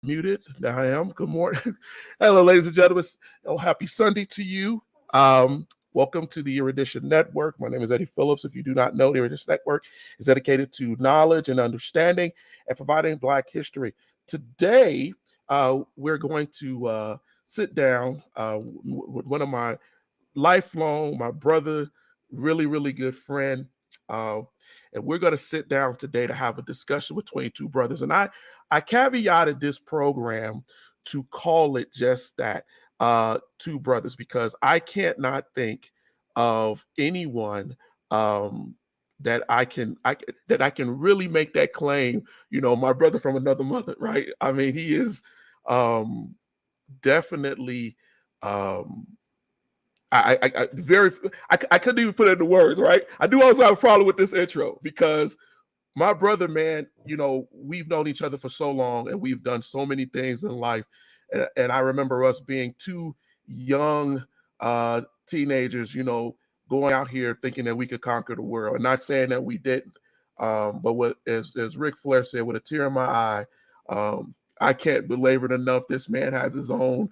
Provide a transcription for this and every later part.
Muted. Now I am. Good morning. Hello, ladies and gentlemen. Oh, happy Sunday to you. Welcome to the Erudition Network. My name is Eddie Phillips. If you do not know, the Erudition Network is dedicated to knowledge and understanding and providing Black history. Today, we're going to sit down with one of my my brother, really, really good friend. Uh, and we're going to sit down today to have a discussion between two brothers. And I caveated this program to call it just that, two brothers, because I can't not think of anyone that I can really make that claim. You know, my brother from another mother, right? I mean, he is definitely. I couldn't even put it into words, right? I do also have a problem with this intro because my brother, man, you know, we've known each other for so long and we've done so many things in life. And I remember us being two young teenagers, you know, going out here thinking that we could conquer the world. And not saying that we didn't, but what as Ric Flair said, with a tear in my eye, I can't belabor it enough. This man has his own.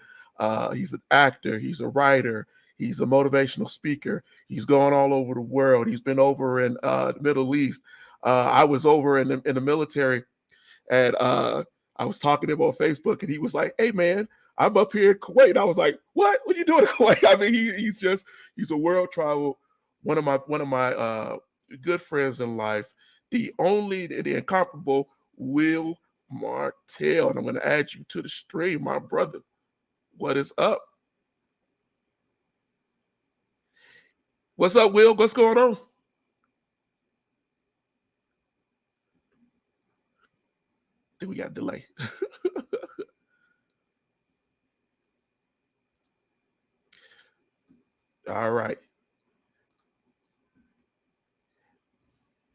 He's an actor. He's a writer. He's a motivational speaker. He's gone all over the world. He's been over in the Middle East. I was over in the military, and I was talking to him on Facebook, and he was like, "Hey, man, I'm up here in Kuwait." I was like, "What? What are you doing in Kuwait?" I mean, he's a world travel, one of my good friends in life, the incomparable Will Martell, and I'm going to add you to the stream, my brother. What is up? What's up, Will? What's going on? I think we got a delay. All right.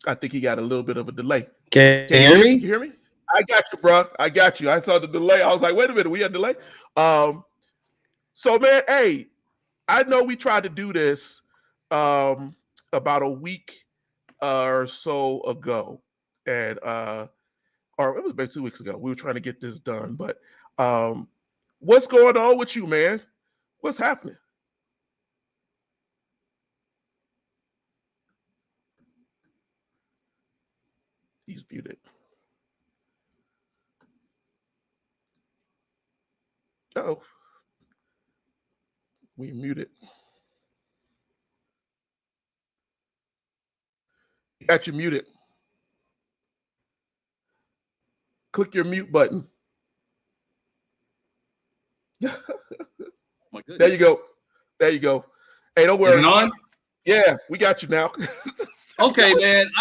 I think he got a little bit of a delay. Can you hear me? You hear me? I got you, bro. I got you. I saw the delay. I was like, wait a minute, we had a delay. So man, hey, I know we tried to do this about a week or so ago, and or it was about 2 weeks ago. We were trying to get this done, but what's going on with you, man? What's happening? He's muted. Oh, we muted. Got you muted. Click your mute button. There you go. There you go. Hey, don't worry. Is it on? Yeah, we got you now. Okay, man.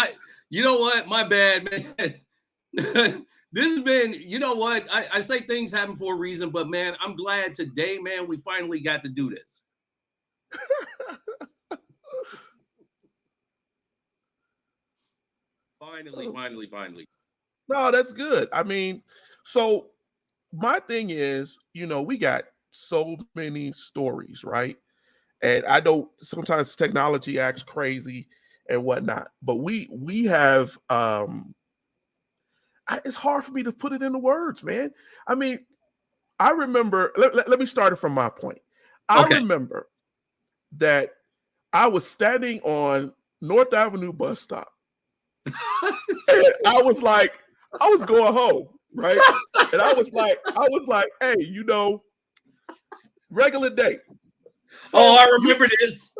You know what? My bad, man. This has been, you know what? I say things happen for a reason, but man, I'm glad today, man, we finally got to do this. Finally. No, that's good. I mean, so my thing is, you know, we got so many stories, right? And I know sometimes technology acts crazy and whatnot, but we have it's hard for me to put it into words, man. I mean, I remember, let me start it from my point. I remember that I was standing on North Avenue bus stop. And I was going home, right? And I was like, hey, you know, regular day. So I remember this.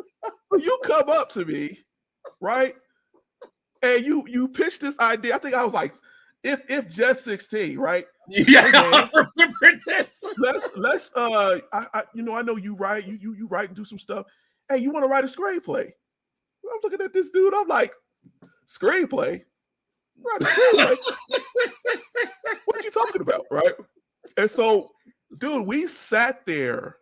You come up to me, right? And you pitched this idea. I think I was like, if just 16, right? Yeah, hey, I remember this. Let's I you know, I know you write, you write and do some stuff. Hey, you want to write a screenplay? I'm looking at this dude, I'm like, screenplay? Write a screenplay? What are you talking about, right? And so, dude, we sat there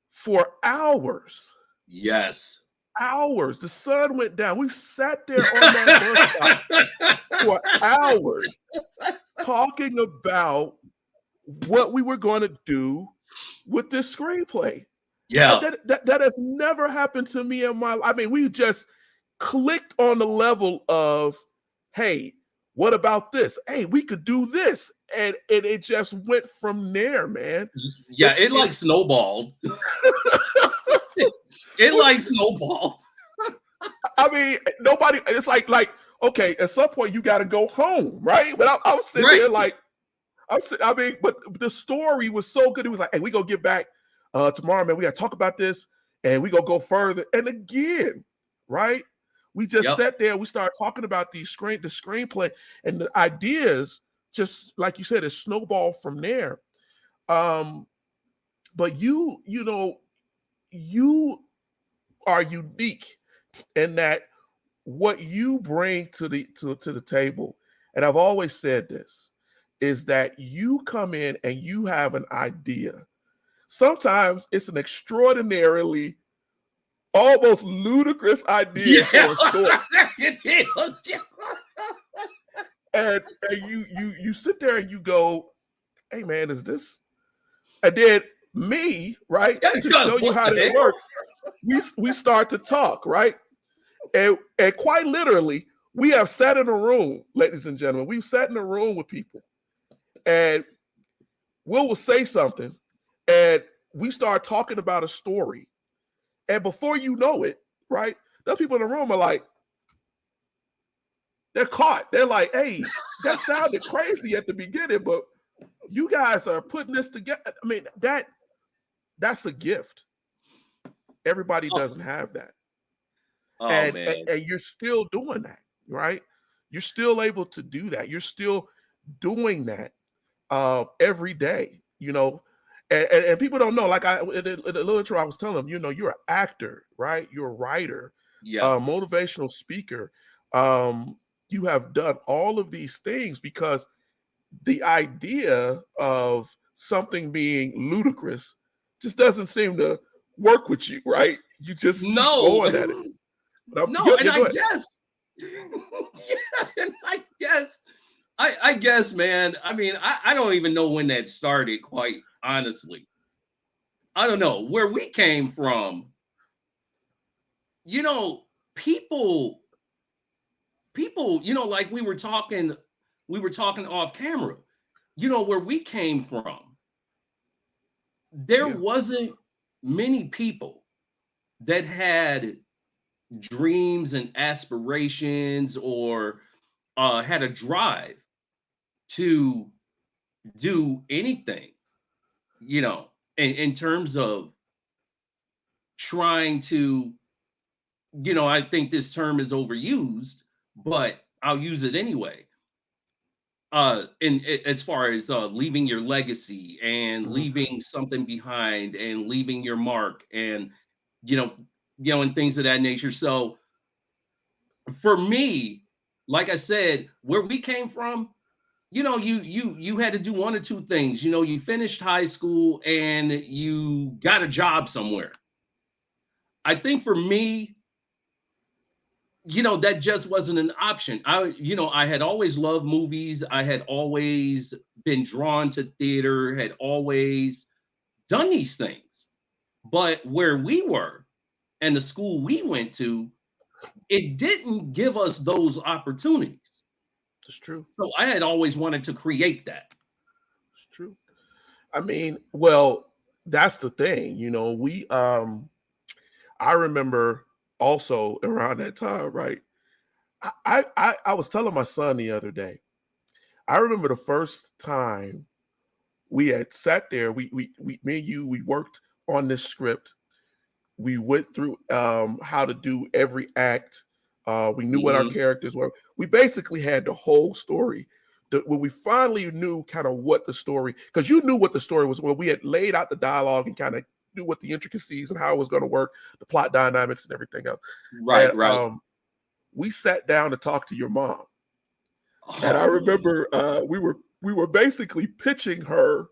for hours. Yes. Hours. The sun went down. We sat there on that bus stop for hours talking about what we were going to do with this screenplay. Yeah. That has never happened to me in my life. I mean, we just clicked on the level of, hey, What about this? Hey, we could do this. And it just went from there, man. Yeah, it like snowballed. It like snowballed. I mean, nobody, it's like, okay, at some point you got to go home, right? But I was sitting there like, I mean, but the story was so good. It was like, hey, we gonna get back tomorrow, man. We gotta talk about this and we gonna go further. And again, right? We just sat there, we started talking about the screenplay, and the ideas, just like you said, it snowballed from there. But you know, you are unique in that what you bring to the table, and I've always said this, is that you come in and you have an idea. Sometimes it's an extraordinarily, almost ludicrous idea for a story. and you sit there and you go, hey man, is this? And then me, right, to show you how it works, we start to talk, right? And quite literally, we have sat in a room, ladies and gentlemen, we've sat in a room with people, and will say something, and we start talking about a story. And before you know it, right, those people in the room are like, they're caught. They're like, hey, that sounded crazy at the beginning, but you guys are putting this together. I mean, that's a gift. Everybody doesn't have that. And you're still doing that, right? You're still able to do that. You're still doing that every day, you know. And people don't know, like in the literature I was telling them, you know, you're an actor, right? You're a writer, motivational speaker. You have done all of these things because the idea of something being ludicrous just doesn't seem to work with you, right? You just keep going at it. I guess, man. I mean, I don't even know when that started, quite honestly. I don't know where we came from. You know, people, you know, like we were talking off camera, you know, where we came from, there wasn't many people that had dreams and aspirations or had a drive to do anything, you know, in terms of trying to, you know, I think this term is overused, but I'll use it anyway. As far as leaving your legacy and leaving something behind and leaving your mark and you know and things of that nature. So for me, like I said, where we came from, you know, you had to do one or two things. You know, you finished high school and you got a job somewhere. I think for me, you know, that just wasn't an option. You know, I had always loved movies. I had always been drawn to theater, had always done these things. But where we were and the school we went to, it didn't give us those opportunities. It's true. So I had always wanted to create that. It's true. I mean, well, that's the thing, you know, I remember also around that time, right? I was telling my son the other day, I remember the first time we had sat there, me and you, we worked on this script. We went through how to do every act. We knew what our characters were. We basically had the whole story. When we finally knew kind of what the story, because you knew what the story was, when we had laid out the dialogue and kind of knew what the intricacies and how it was going to work, the plot dynamics and everything else. Right. We sat down to talk to your mom, and I remember we were basically pitching her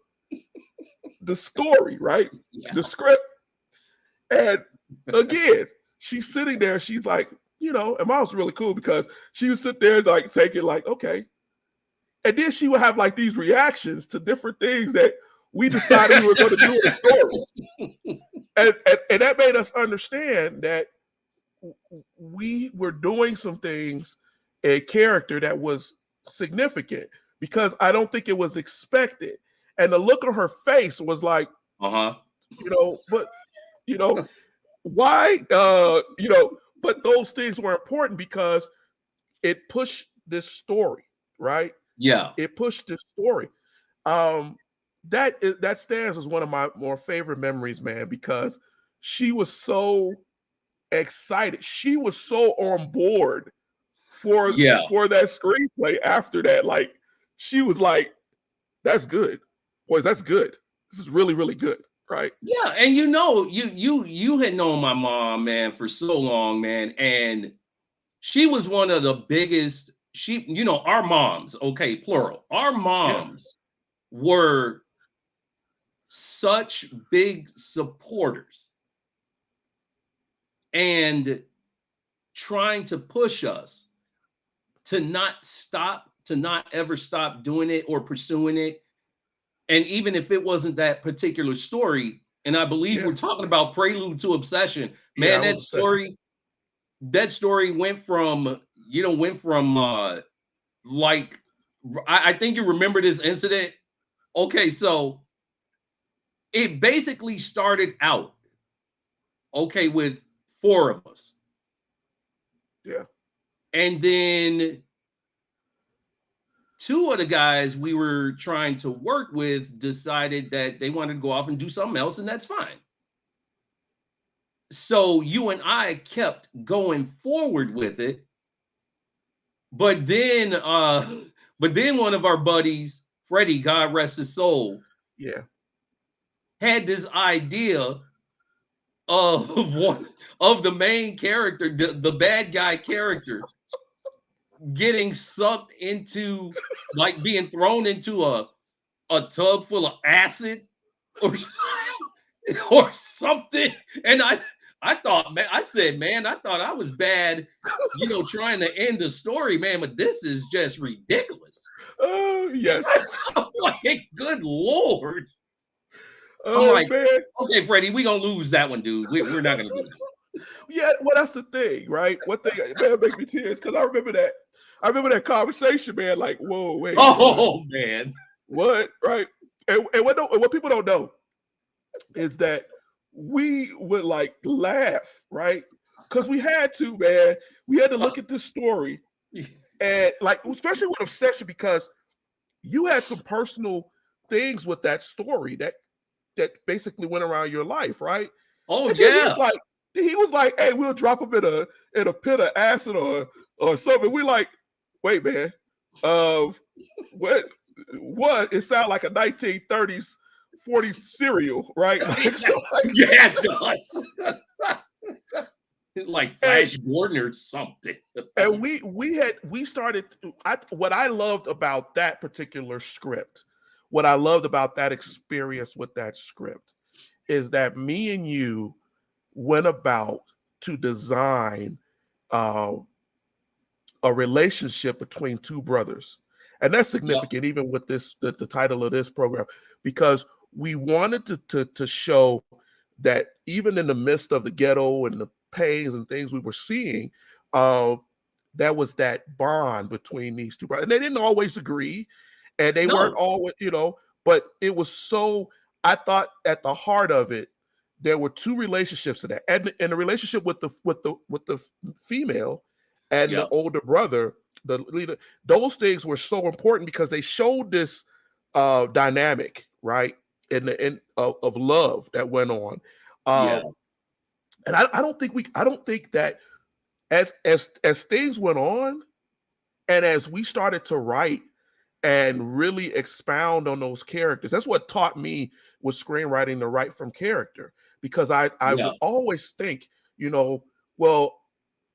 the story, right? Yeah. The script, and again, she's sitting there. She's like, you know, and mom was really cool because she would sit there and like take it like, okay, and then she would have like these reactions to different things that we decided we were going to do in the story, and that made us understand that we were doing some things, a character that was significant because I don't think it was expected. And the look on her face was like, but why? But those things were important because it pushed this story, right? Yeah. It pushed this story. That stands as one of my more favorite memories, man, because she was so excited. She was so on board for that screenplay after that. Like, she was like, that's good. Boys, that's good. This is really, really good. Right. Yeah. And you had known my mom, man, for so long, man. And she was one of the biggest, our moms, okay, plural. Our moms were such big supporters and trying to push us to not ever stop doing it or pursuing it. And even if it wasn't that particular story, and I believe we're talking about Prelude to Obsession, man, that story went from like, I think you remember this incident. Okay, so it basically started out, okay, with 4 of us. Yeah. And then 2 of the guys we were trying to work with decided that they wanted to go off and do something else, and that's fine. So you and I kept going forward with it. But then one of our buddies, Freddie, God rest his soul, had this idea of one of the main character, the bad guy character, getting sucked into, like, being thrown into a tub full of acid or something. And I thought, man, I thought I was bad, trying to end the story, man, but this is just ridiculous. Oh, yes. I'm like, good Lord. Oh, I'm like, man. Okay, Freddie, we're going to lose that one, dude. We're not going to do that. Yeah, well, that's the thing, right? One thing, man, it makes me tears because I remember that conversation, man. Like, whoa, wait. Oh, man. What? Right? And what people don't know is that we would like laugh, right? Because we had to, man. We had to look at this story, and like, especially with Obsession, because you had some personal things with that story that basically went around your life, right? Oh, and yeah. He was like, hey, we'll drop him in a pit of acid or something. We're like, wait, man, what? It sounds like a 1930s 40s cereal, right? Yeah, it does. Like Flash Gordon or something. And we started. What I loved about that particular script, what I loved about that experience with that script, is that me and you went about to design a relationship between 2 brothers. And that's significant, even with this the title of this program, because we wanted to show that even in the midst of the ghetto and the pains and things we were seeing, there was that bond between these 2 brothers. And they didn't always agree, and they weren't always, but it was so. I thought at the heart of it, there were 2 relationships in that, and the relationship with the female and the older brother, the leader. Those things were so important because they showed this dynamic, right, of love that went on. And I don't think that as things went on, and as we started to write and really expound on those characters, that's what taught me with screenwriting to write from character. Because I would always think, well,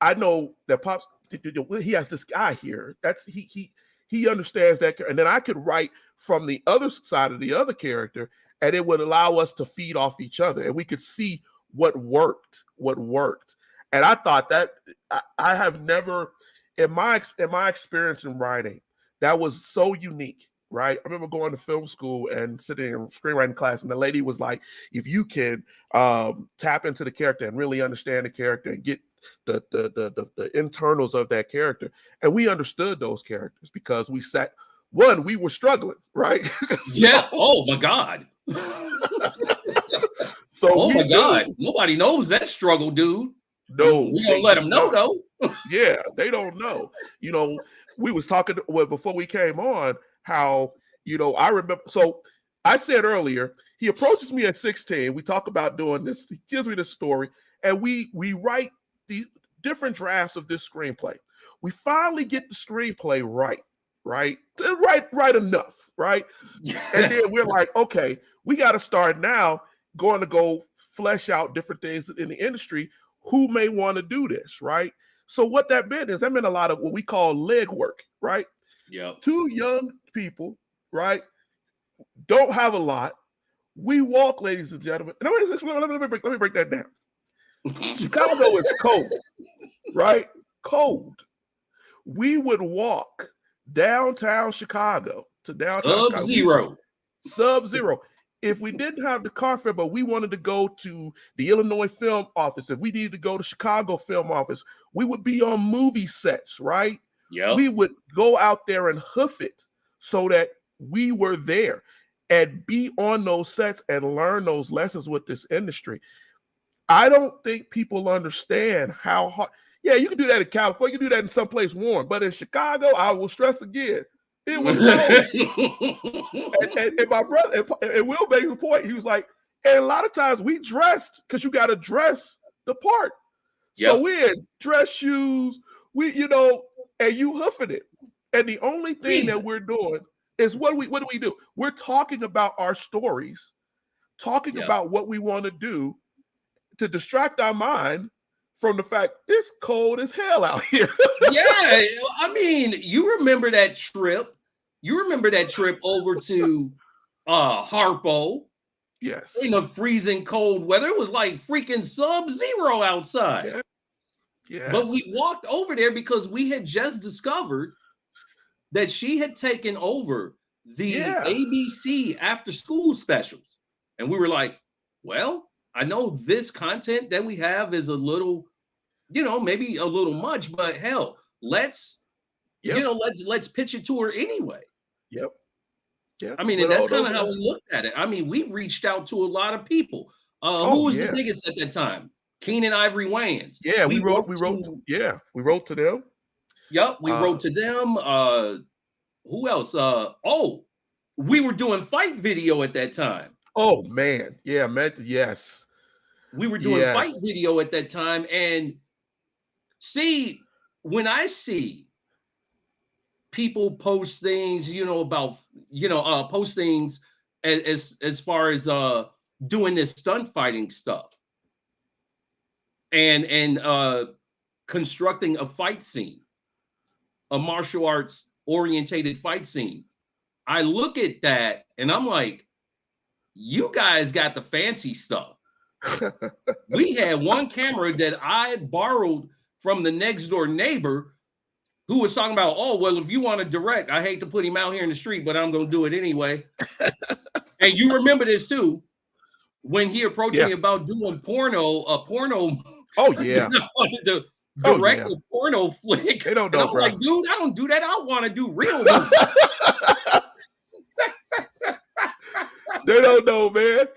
I know that Pops, he has this guy here. That's he understands that, and then I could write from the other side of the other character, and it would allow us to feed off each other, and we could see what worked. And I thought that I have never, in my experience in writing, that was so unique. Right. I remember going to film school and sitting in screenwriting class, and the lady was like, if you can tap into the character and really understand the character and get the internals of that character, and we understood those characters because we sat. One, we were struggling, right? Yeah. Oh my God. So oh my we God. knew, Nobody knows that struggle, dude. no, We gonna they let do them know not. though. Yeah, they don't know. You know, we was talking well before we came on how, I remember. So I said earlier, he approaches me at 16. We talk about doing this. He gives me this story, and we write the different drafts of this screenplay. We finally get the screenplay right enough, right? And then we're like, okay, we got to start now going to go flesh out different things in the industry. Who may want to do this, right? So what that meant is that meant a lot of what we call leg work, right? Yep. Two young people, right, don't have a lot. We walk, ladies and gentlemen. And let me break that down. Chicago is cold, right? Cold. We would walk downtown Chicago to downtown Chicago. Sub-zero. If we didn't have the car fare, but we wanted to go to the Illinois Film Office, if we needed to go to Chicago Film Office, we would be on movie sets, right? Yep. We would go out there and hoof it so that we were there and be on those sets and learn those lessons with this industry. I don't think people understand how hard. Yeah, you can do that in California, you can do that in someplace warm, but in Chicago, I will stress again, it was cold. and my brother, and Will made the point. He was like, and a lot of times we dressed because you got to dress the part. Yep. So we had dress shoes, and you hoofing it. And the only thing that we're doing is what do we do? We're talking about our stories, talking about what we want to do to distract our mind from the fact it's cold as hell out here. Yeah, I mean, you remember that trip? You remember that trip over to Harpo? Yes. In the freezing cold weather. It was like freaking sub-zero outside. Yeah. Yes. But we walked over there because we had just discovered that she had taken over the ABC after school specials. And we were like, well, I know this content that we have is a little, maybe a little much, but hell, let's pitch it to her anyway. Yep. I mean, and that's kind of how we looked at it. I mean, we reached out to a lot of people. Who was the biggest at that time? Keenan Ivory Wayans. Yeah, we wrote to them. Yep, we wrote to them. Who else? We were doing fight video at that time. Oh man, yeah, man, yes. We were doing fight video at that time, and see, when I see people post things, about post things as far as doing this stunt fighting stuff and constructing a fight scene, a martial arts orientated fight scene. I look at that and I'm like, you guys got the fancy stuff. We had one camera that I borrowed from the next door neighbor who was talking about, oh, well, if you want to direct, I hate to put him out here in the street, but I'm going to do it anyway. And you remember this too, when he approached me about doing porno. Oh, yeah. I wanted to direct a porno flick. They don't know, and I'm bro. like, dude, I don't do that. I want to do real movies. They don't know, man.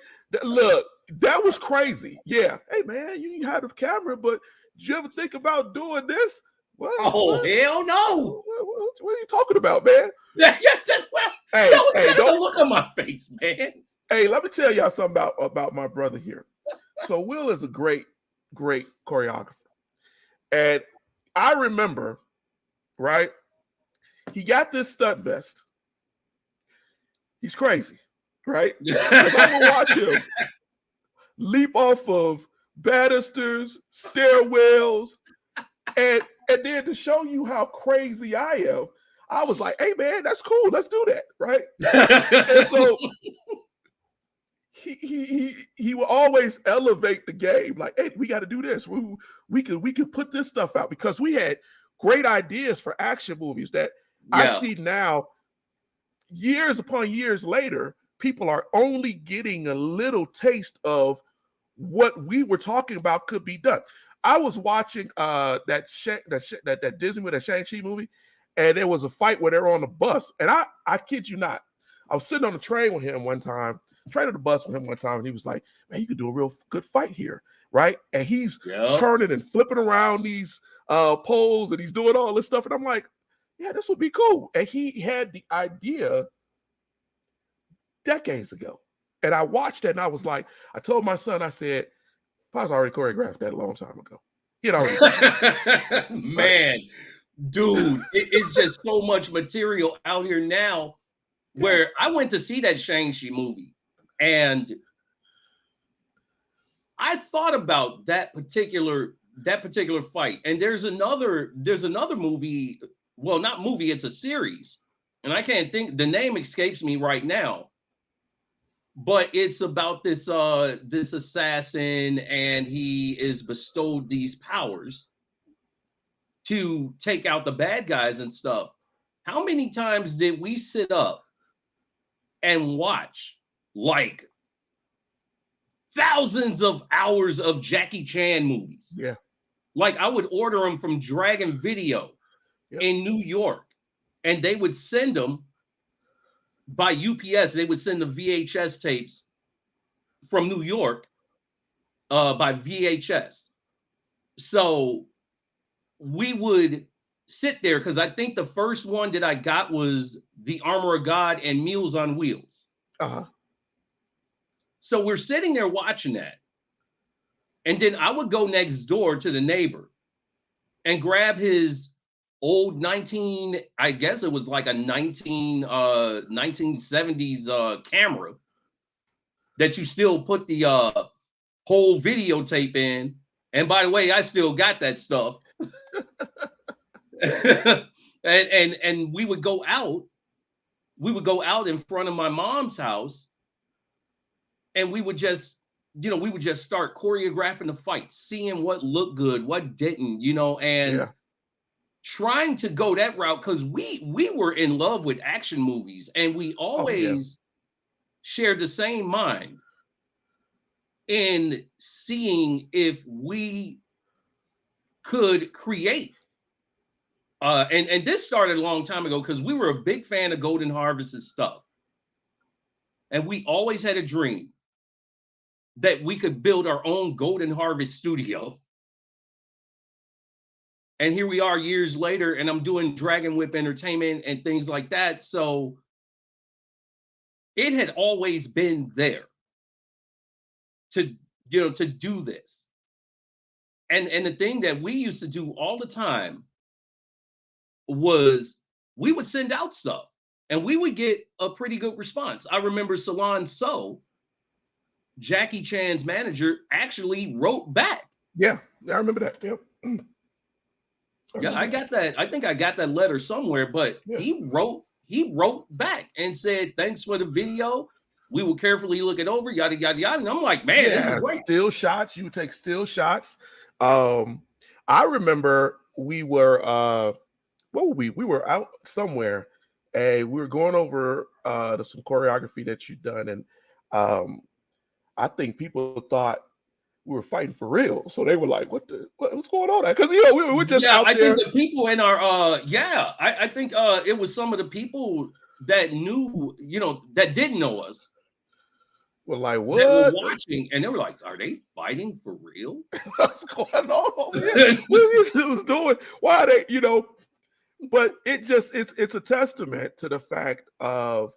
Look, that was crazy. Yeah. Hey, man, you had a camera, but did you ever think about doing this? What? Hell no. What are you talking about, man? That was kind of the look on my face, man. Hey, let me tell y'all something about my brother here. So Will is a great choreographer. And I remember, right? He got this stunt vest. He's crazy, right? I'm gonna watch him leap off of banisters, stairwells, and then to show you how crazy I am, I was like, hey man, that's cool. Let's do that, right? And so he will always elevate the game. Like, hey, we got to do this. We could put this stuff out because we had great ideas for action movies that I see now, years upon years later, people are only getting a little taste of what we were talking about could be done. I was watching that Disney with that Shang-Chi movie, and there was a fight where they were on the bus. And I kid you not, I was sitting on the train with him one time, train on the bus with him one time, and he was like, man, you could do a real good fight here, right? And he's turning and flipping around these poles, and he's doing all this stuff. And I'm like, yeah, this would be cool. And he had the idea decades ago. And I watched it, and I was like, I told my son, I said, Pa's already choreographed that a long time ago. You know, man, dude, it's just so much material out here now. Where I went to see that Shang-Chi movie, and I thought about that particular fight. And there's another movie. Well, not movie, it's a series, and I can't think, the name escapes me right now. But it's about this this assassin, and he is bestowed these powers to take out the bad guys and stuff. How many times did we sit up and watch like thousands of hours of Jackie Chan movies? Yeah. Like I would order them from Dragon Video in New York, and they would send them by UPS. They would send the VHS tapes from New York by VHS. So we would sit there, because I think the first one that I got was The Armor of God and Meals on Wheels. So we're sitting there watching that. And then I would go next door to the neighbor and grab his old I guess it was like a 1970s camera that you still put the whole videotape in. And by the way, I still got that stuff. and we would go out in front of my mom's house, and we would just start choreographing the fight, seeing what looked good, what didn't, and trying to go that route, because we were in love with action movies, and we always shared the same mind in seeing if we could create. And this started a long time ago, because we were a big fan of Golden Harvest's stuff. And we always had a dream that we could build our own Golden Harvest studio. And here we are years later, and I'm doing Dragon Whip Entertainment and things like that. So it had always been there to do this. And the thing that we used to do all the time was we would send out stuff, and we would get a pretty good response. I remember Salon So, Jackie Chan's manager, actually wrote back. Yeah, I remember that. Yep. I got that. I think I got that letter somewhere, but he wrote back and said, thanks for the video. We will carefully look it over, yada, yada, yada. And I'm like, man, this is great. Still shots. You take still shots. I remember we were, we were out somewhere, and we were going over some choreography that you'd done. And I think people thought we were fighting for real. So they were like, what's going on? Because, we were just out there. I think the people in our, I think it was some of the people that knew, that didn't know us. Were like, what? That were watching, and they were like, are they fighting for real? What's going on? What was doing? Why are they, but it's a testament to the fact of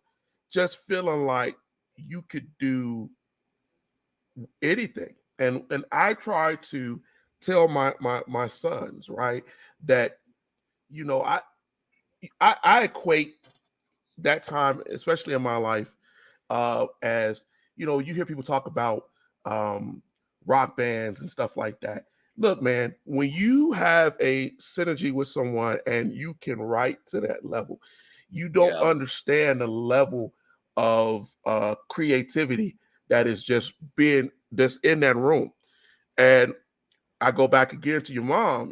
just feeling like you could do anything. And I try to tell my sons, right, that, I equate that time, especially in my life, as, you hear people talk about rock bands and stuff like that. Look, man, when you have a synergy with someone and you can write to that level, you don't understand the level of creativity that is just that's in that room. And I go back again to your mom,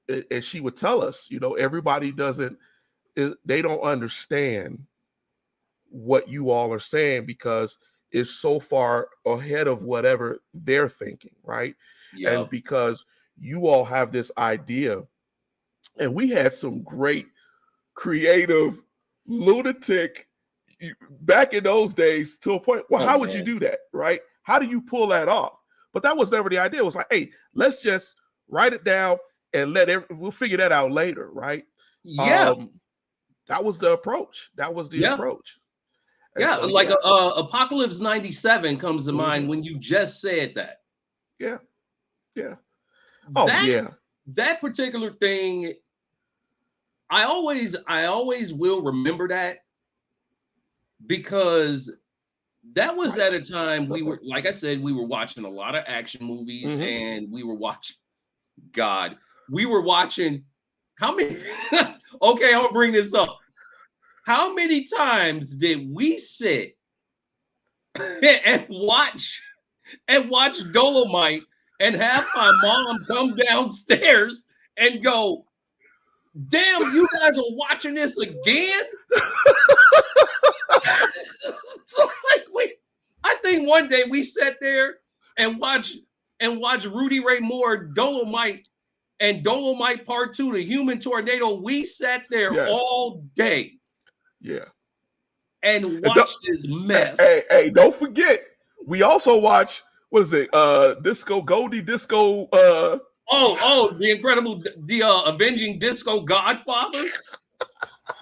and she would tell us, everybody they don't understand what you all are saying, because it's so far ahead of whatever they're thinking, right? And because you all have this idea, and we had some great creative lunatic back in those days to a point. Well, how would you do that, right? How do you pull that off? But that was never the idea. It was like, hey, let's just write it down and we'll figure that out later, right? Yeah. That was the approach. That was the approach. And yeah, so, like Apocalypse 97 comes to mind when you just said that. Yeah. Yeah. Oh, that particular thing, I always will remember that, because that was at a time we were, like I said, we were watching a lot of action movies, and we were watching how many okay, I'm gonna bring this up. How many times did we sit and watch Dolomite and have my mom come downstairs and go, damn, you guys are watching this again? So I think one day we sat there and watched Rudy Ray Moore, Dolomite, and Dolomite Part 2, The Human Tornado. We sat there all day. Yeah. And watched this mess. Hey, don't forget, we also watch, what is it? Goldie Disco. The incredible, Avenging Disco Godfather.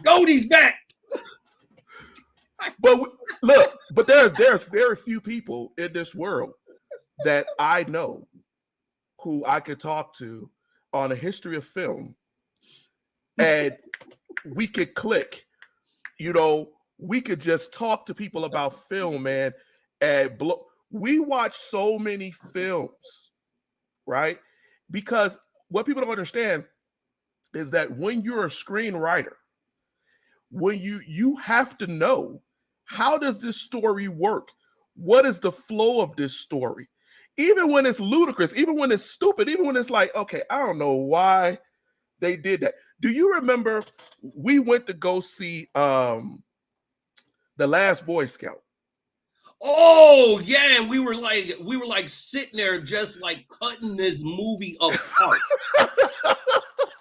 Goldie's back. But look, but there's very few people in this world that I know who I could talk to on a history of film, and we could click. You know, we could just talk to people about film, man. And we watch so many films, right? Because what people don't understand is that when you're a screenwriter, when you have to know, how does this story work? What is the flow of this story? Even when it's ludicrous, even when it's stupid, even when it's like, okay, I don't know why they did that. Do you remember we went to go see The Last Boy Scout? Oh yeah, and we were like sitting there just like cutting this movie apart.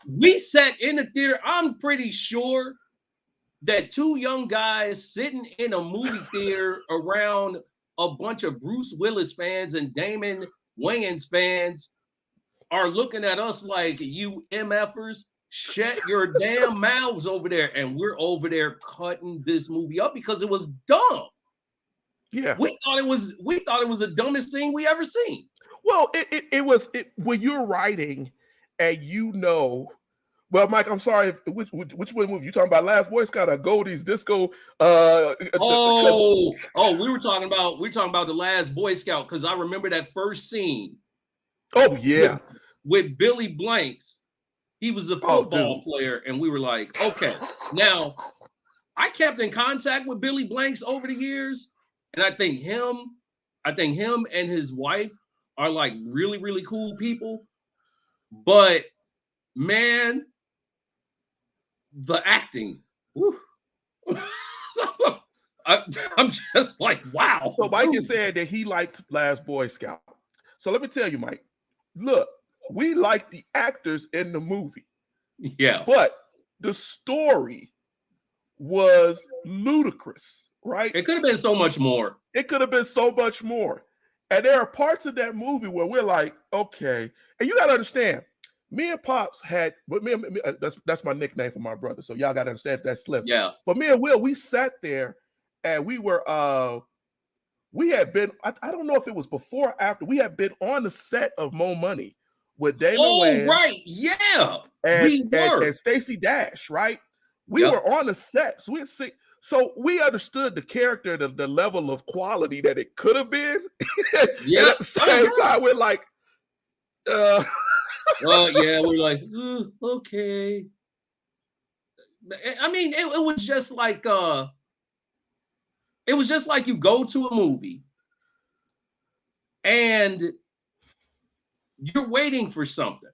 We sat in the theater. I'm pretty sure that two young guys sitting in a movie theater around a bunch of Bruce Willis fans and Damon Wayans fans are looking at us like, you MFers, shut your damn mouths over there. And we're over there cutting this movie up because it was dumb. Yeah. We thought it was the dumbest thing we ever seen. Well, it was when you're writing and you know. Well, Mike, I'm sorry. Which one movie you talking about? Last Boy Scout or Goldie's Disco? We were talking about The Last Boy Scout, because I remember that first scene. Oh yeah, with Billy Blanks. He was a football player, and we were like, okay. Now, I kept in contact with Billy Blanks over the years, and I think him and his wife are like really, really cool people. But man, the acting, I'm just like, wow. So Mike is saying that he liked Last Boy Scout. So let me tell you, Mike, look, we like the actors in the movie. Yeah. But the story was ludicrous, right? It could have been so much more. It could have been so much more. And there are parts of that movie where we're like, okay. And you got to understand, me and Pops had, but me, that's my nickname for my brother. So y'all got to understand if that slipped. Yeah. But me and Will, we sat there and we were, we had been, I don't know if it was before or after, we had been on the set of Mo Money with Damon Wayans. Right. Yeah. And Stacey Dash, right? We were on the set. So we understood the character, the level of quality that it could have been. Yeah. At the same time, we're like, we're like, okay. I mean, it was just like you go to a movie and you're waiting for something.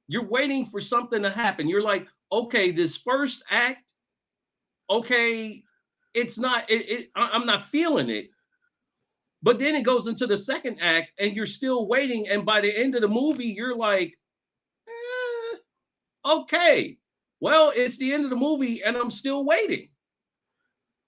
You're waiting for something to happen. You're like, okay, this first act, okay, it's not, I'm not feeling it. But then it goes into the second act and you're still waiting. And by the end of the movie, you're like, Okay, well, it's the end of the movie and I'm still waiting.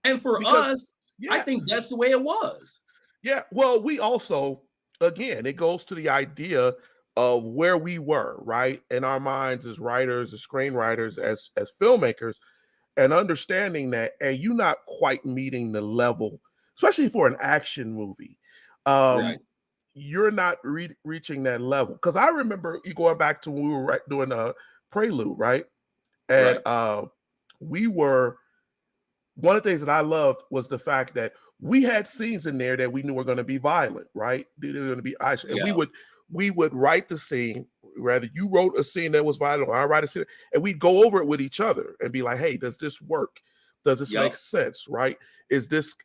And for Because us, I yeah, think that's the way it was. yeah. Well, we also, again, it goes to the idea of where we were, right? In our minds as writers, as screenwriters, as filmmakers, and understanding that, and you not quite meeting the level, especially for an action movie. Right. You're not reaching that level. Because I remember you going back to when we were doing a prelude, right? And Right. we were one of the things that I loved was the fact that we had scenes in there that we knew were going to be violent, right? They were going to be action, and Yeah. we would write the scene. Rather, you wrote a scene that was violent, or I write a scene, and we'd go over it with each other and be like, "Hey, does this work? Does this make Yep. sense? Right? Is this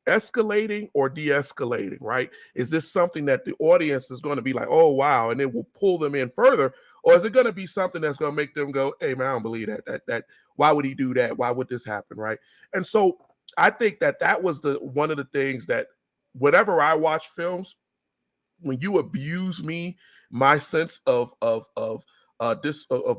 escalating or de-escalating? Right? Is this something that the audience is going to be like, oh wow, and it will pull them in further, or is it going to be something that's going to make them go, hey man, I don't believe that why would he do that? Why would this happen? Right? And so I think that was the one of the things that whenever I watch films, when you abuse me, my sense of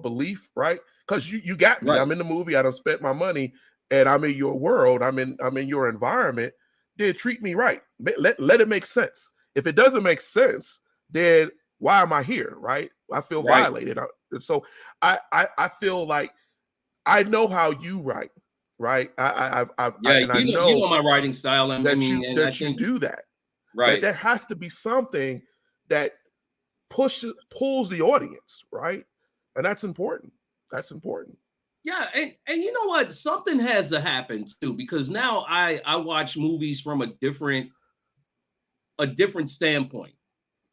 belief, right? Because you got me. Right. I'm in the movie. I don't spent my money, and I'm in your world. I'm in your environment. Then treat me right. Let it make sense. If it doesn't make sense, then why am I here? Right? I feel Right. violated. So I feel like I know how you write, right? Yeah. And I You know know my writing style. I that mean, you and I that you think do that. That right. there has to be something that pulls the audience, right? And that's important. That's important. Yeah, and you know what? Something has to happen too, because now I watch movies from a different standpoint.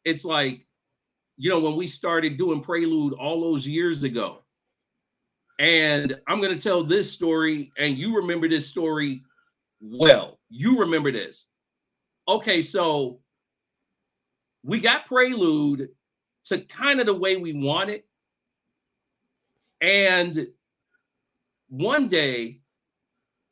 It's like, when we started doing Prelude all those years ago, and I'm gonna tell this story, and you remember this story well. You remember this. Okay, so we got Prelude to kind of the way we wanted. And one day,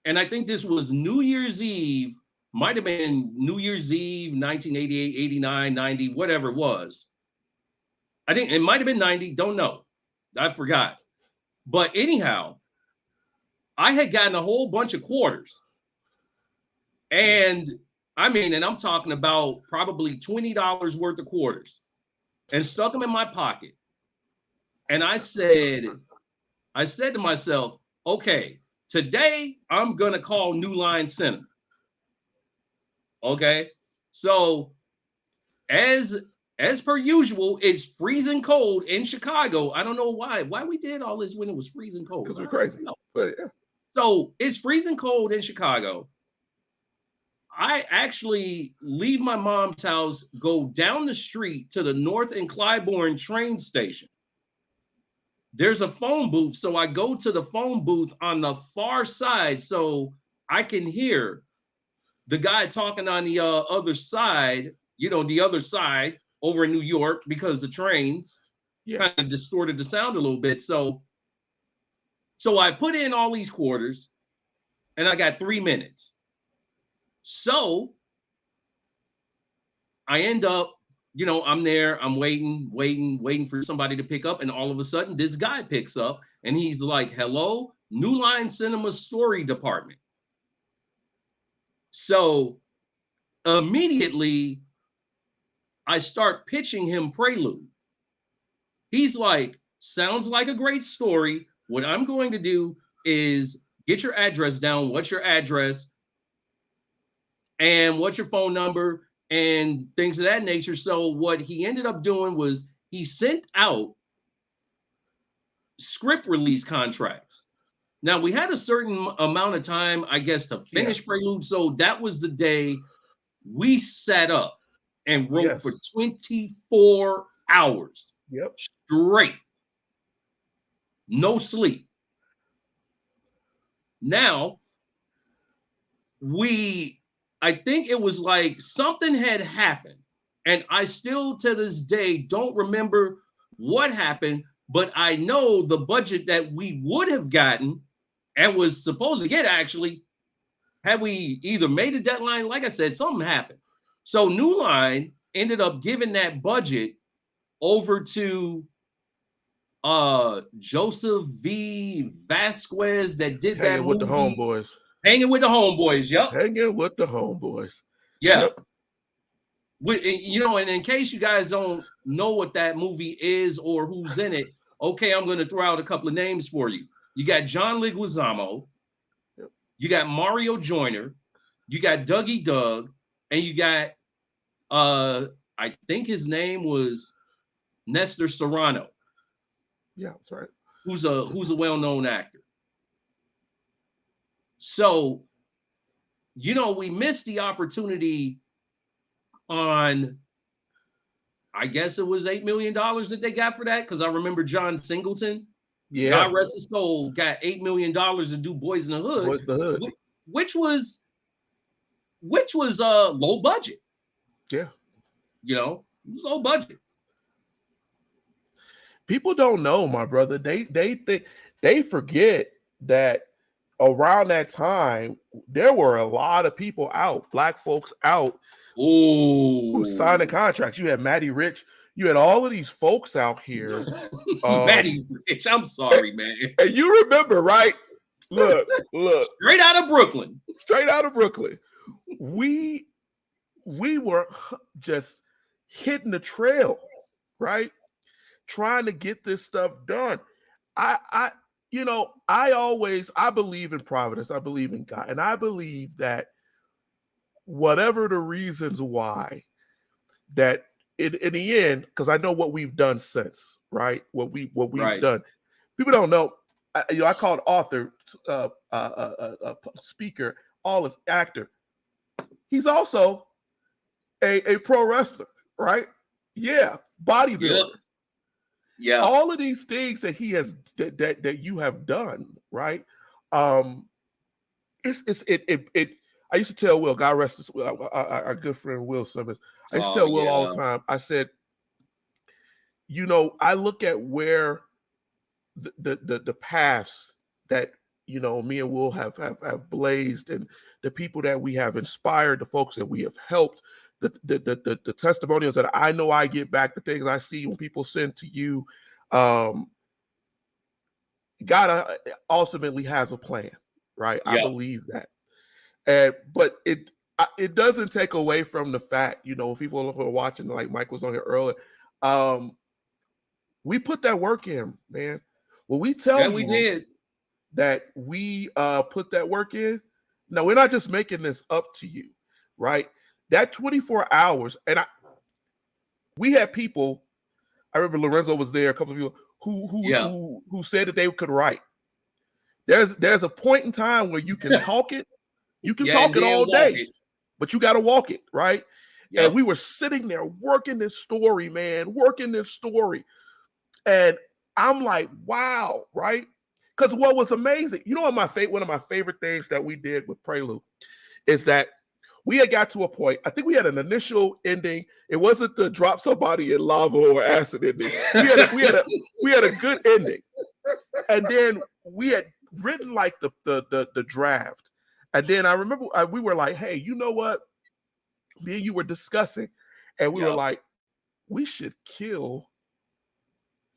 and I think this was New Year's Eve, might have been New Year's Eve, 1988, 89, 90, whatever it was. I think it might have been 90, don't know. I forgot. But anyhow, I had gotten a whole bunch of quarters. Yeah. And I mean, and I'm talking about probably $20 worth of quarters and stuck them in my pocket. And I said to myself, okay, today I'm gonna call New Line Cinema. Okay. So as as per usual, it's freezing cold in Chicago. I don't know why we did all this when it was freezing cold. Because I we're don't crazy. know. But yeah. So it's freezing cold in Chicago. I actually leave my mom's house, go down the street to the North and Clybourne train station. There's a phone booth, so I go to the phone booth on the far side so I can hear the guy talking on the other side, the other side over in New York, because the trains Yeah. kind of distorted the sound a little bit. So I put in all these quarters and I got 3 minutes. So I end up, I'm there, I'm waiting for somebody to pick up. And all of a sudden, this guy picks up and he's like, hello, New Line Cinema Story Department. So immediately I start pitching him Prelude. He's like, sounds like a great story. What I'm going to do is get your address down. What's your address? And what's your phone number? And things of that nature. So what he ended up doing was he sent out script release contracts. Now we had a certain amount of time, I guess, to Yeah. finish Prelude. So that was the day we sat up and wrote for Yes. 24 hours Yep. straight. No sleep. Now, I think it was like something had happened. And I still to this day don't remember what happened, but I know the budget that we would have gotten and was supposed to get actually, had we either made a deadline, like I said, something happened. So New Line ended up giving that budget over to Joseph V. Vasquez that did that Hanging with the movie. homeboys. Hanging with the Homeboys. Yep. Hanging with the homeboys. Yeah. Yep. You know, and in case you guys don't know what that movie is or who's in it, okay, I'm going to throw out a couple of names for you. You got John Leguizamo, Yep. you got Mario Joyner, you got Dougie Doug, and you got I think his name was Nestor Serrano. Yeah, that's right. Who's a well-known actor. So, you know, we missed the opportunity on, I guess it was $8 million that they got for that, because I remember John Singleton, Yeah. God rest his soul, got $8 million to do Boys in the Hood, Boys in the Hood. which was low budget. Yeah. You know, it was low budget. People don't know, my brother. They think, they forget that around that time there were a lot of people out, black folks out, who signed the contracts. You had Matty Rich, you had all of these folks out here. Matty Rich, I'm sorry, man. And you remember, right? Look. Straight out of Brooklyn. We were just hitting the trail, right? Trying to get this stuff done. I believe in providence. I believe in God. And I believe that whatever the reasons why, that in the end, because I know what we've done since, right? What we've Right. done. People don't know. I called author, speaker, all this actor. He's also a pro wrestler, right? Yeah, bodybuilder. Yeah. All of these things that he has that you have done, right? It. I used to tell Will, God rest his, our good friend Will Simmons. I used to tell Will all the time. I said, you know, I look at where the paths that, you know, me and Will have blazed, and the people that we have inspired, the folks that we have helped, the testimonials that I know I get back, the things I see when people send to you. God ultimately has a plan, right? I believe that. But it doesn't take away from the fact, you know, people who are watching, like Mike was on here earlier, we put that work in, man. Well, we tell we you did that we put that work in. No, we're not just making this up to you, right? That 24 hours, and we had people. I remember Lorenzo was there. A couple of people who said that they could write. There's a point in time where you can talk it, you can talk it all day, but you got to walk it, right? Yep. And we were sitting there working this story, and I'm like, wow, right? Because what was amazing, you know what one of my favorite things that we did with Prelude is that we had got to a point, I think we had an initial ending. It wasn't the drop somebody in lava or acid ending. We had a good ending. And then we had written like the draft. And then I remember we were like, hey, you know what? Me and you were discussing, and we were like, we should kill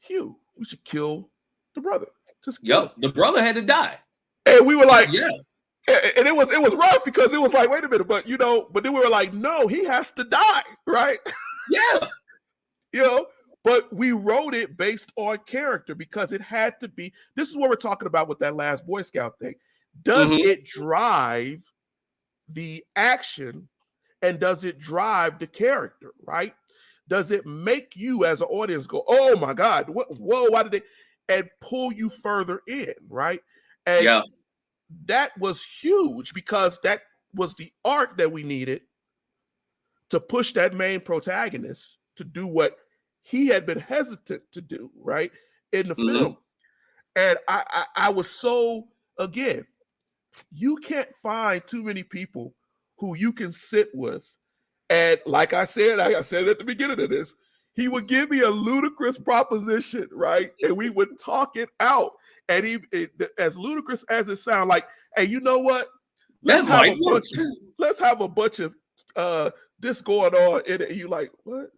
Hugh. We should kill the brother. Just the brother had to die. And we were like, and it was rough because it was like, wait a minute, but then we were like, no, he has to die, right? Yeah. You know, but we wrote it based on character because it had to be. This is what we're talking about with that last Boy Scout thing. Does it drive the action, and does it drive the character, right? Does it make you as an audience go, oh my God, whoa, why did they, and pull you further in, right? And that was huge because that was the arc that we needed to push that main protagonist to do what he had been hesitant to do, right, in the film. And I was so, again, you can't find too many people who you can sit with. And like I said at the beginning of this, he would give me a ludicrous proposition, right? And we would talk it out. And as ludicrous as it sounds, like, hey, you know what? Let's have a bunch of this going on. And you like, what?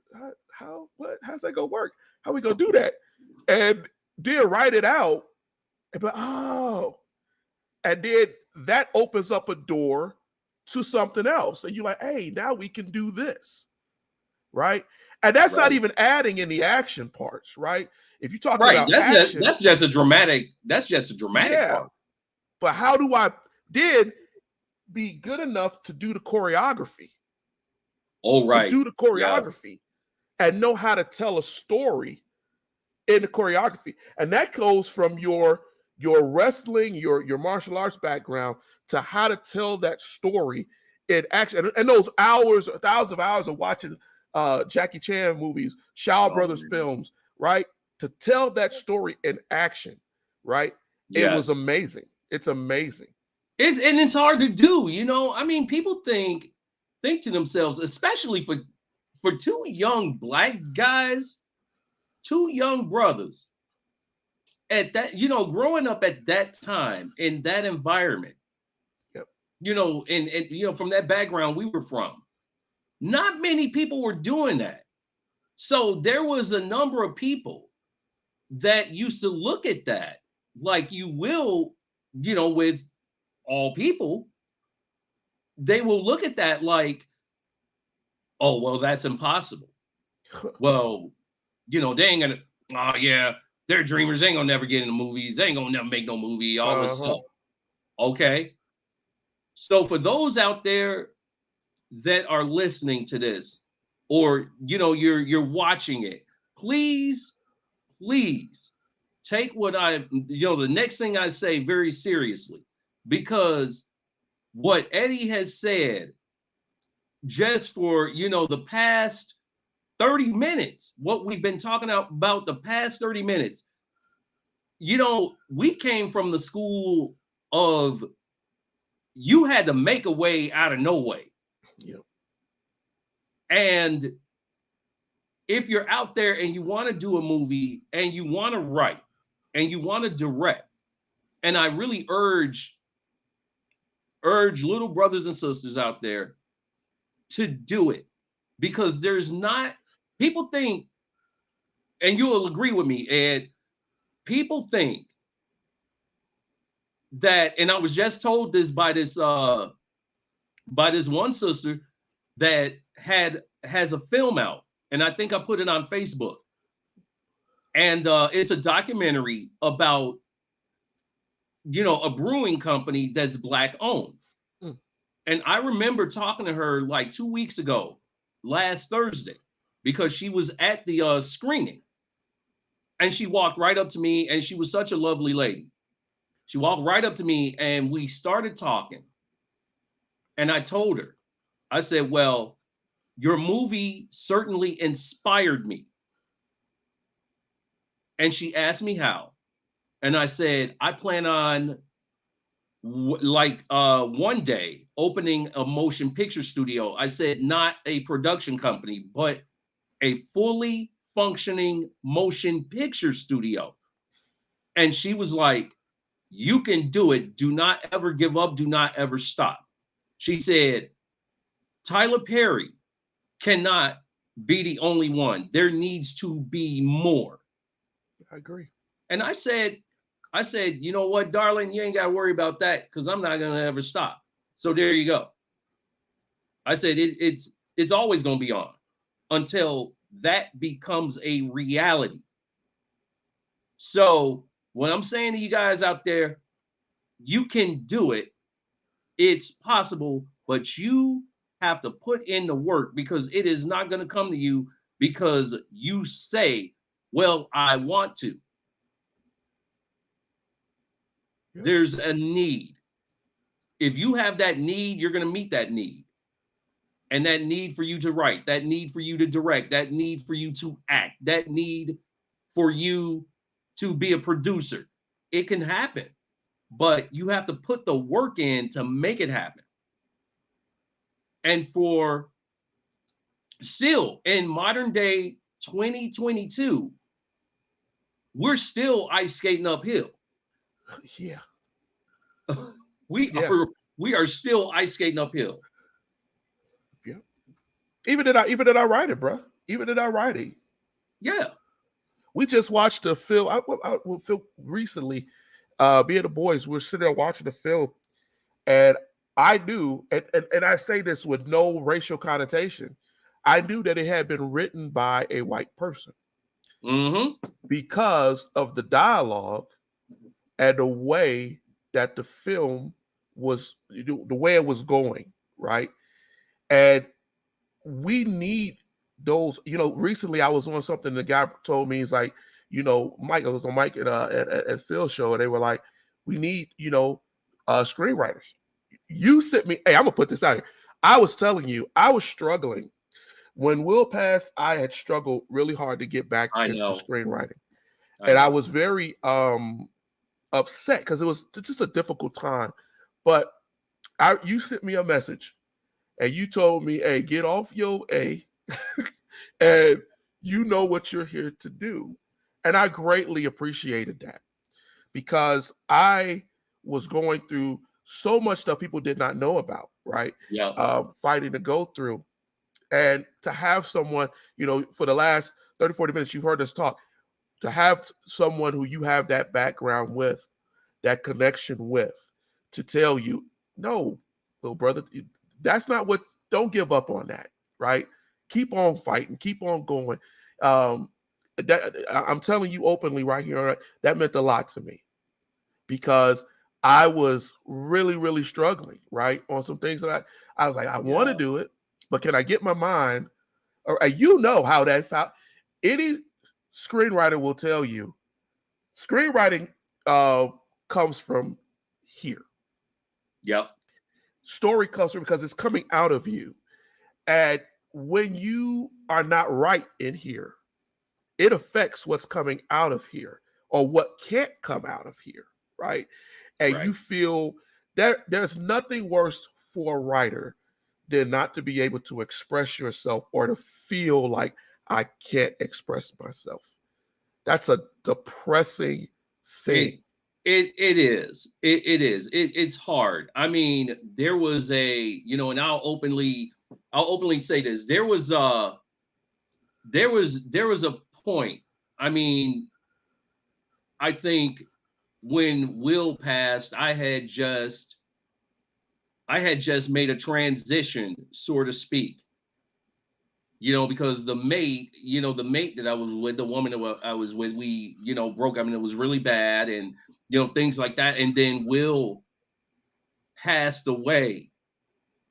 How's that gonna work? How we gonna do that? And then write it out and be like, oh, and then that opens up a door to something else. And you're like, hey, now we can do this. Right. And that's not even adding in the action parts, right? If you're talking about action, that's just a dramatic part. But how do I then be good enough to do the choreography? To do the choreography and know how to tell a story in the choreography. And that goes from your wrestling, your martial arts background to how to tell that story in action. And those hours, thousands of hours of watching Jackie Chan movies, Shaw Brothers films, right? To tell that story in action, right? It was amazing. It's amazing. It's hard to do, you know. I mean, people think to themselves, especially for two young black guys, two young brothers at that, you know, growing up at that time in that environment, you know, and you know, from that background we were from, not many people were doing that. So there was a number of people that used to look at that like you will, you know, with all people, they will look at that like, oh, well, that's impossible. Well, you know, they ain't gonna, oh yeah, they're dreamers. They ain't gonna never get into movies. They ain't gonna never make no movie, all this stuff. Okay. So for those out there that are listening to this, or you know, you're watching it, please take what the next thing I say very seriously, because what Eddie has said just for, you know, the past 30 minutes, what we've been talking about the past 30 minutes, you know, we came from the school of you had to make a way out of no way. Yep. And if you're out there and you want to do a movie and you want to write and you want to direct, and I really urge little brothers and sisters out there to do it, because there's not, people think, and you will agree with me, Ed, people think that, and I was just told this by this one sister that has a film out, and I think I put it on Facebook, and it's a documentary about, you know, a brewing company that's black owned. And I remember talking to her like 2 weeks ago, last Thursday, because she was at the screening, and she walked right up to me, and she was such a lovely lady. She walked right up to me and we started talking. And I told her, I said, well, your movie certainly inspired me. And she asked me how. And I said, I plan on one day opening a motion picture studio. I said, not a production company, but a fully functioning motion picture studio. And she was like, you can do it. Do not ever give up. Do not ever stop. She said, Tyler Perry cannot be the only one. There needs to be more. I agree. And I said, you know what, darling, you ain't got to worry about that, because I'm not going to ever stop. So there you go. I said, it's always going to be on until that becomes a reality. So what I'm saying to you guys out there, you can do it. It's possible, but you have to put in the work, because it is not going to come to you because you say, well, I want to. Yep. There's a need. If you have that need, you're going to meet that need. And that need for you to write, that need for you to direct, that need for you to act, that need for you to be a producer, it can happen. But you have to put the work in to make it happen. And for still in modern day 2022, we're still ice skating uphill. Yeah. We are still ice skating uphill. Yeah. Even in our writing, bro. Even in our writing. Yeah. We just watched a film. I film recently. Me and the boys were sitting there watching the film, and I knew, and I say this with no racial connotation, I knew that it had been written by a white person Mm-hmm. because of the dialogue and the way that the film was, the way it was going, right? And we need those. Recently I was on something. The guy told me, he's like, Mike. I was on Mike at Phil's show, and they were like, we need screenwriters. You sent me. Hey, I'm gonna put this out here. I was telling you, I was struggling when Will passed. I had struggled really hard to get back into screenwriting, and I was very upset because it was just a difficult time. But you sent me a message, and you told me, "Hey, get off your A, and you know what you're here to do." And I greatly appreciated that because I was going through so much stuff people did not know about, right? Yeah. Fighting to go through. And to have someone, for the last 30, 40 minutes, you've heard us talk, to have someone who you have that background with, that connection with, to tell you, no, little brother, that's not what, don't give up on that, right? Keep on fighting, keep on going. I'm telling you openly right here, that meant a lot to me because I was really, really struggling, right? On some things that I was like, I want to do it, but can I get my mind, or how that felt. Any screenwriter will tell you, screenwriting comes from here. Yep. Story comes from because it's coming out of you. And when you are not right in here, it affects what's coming out of here or what can't come out of here, right? And you feel that there's nothing worse for a writer than not to be able to express yourself or to feel like I can't express myself. That's a depressing thing. It is. It is. It's hard. I mean, there was and I'll openly say this. There was a point. I mean, I think when Will passed, I had just made a transition, so to speak. Because the mate that I was with, the woman that I was with, we, broke up and it was really bad and, things like that. And then Will passed away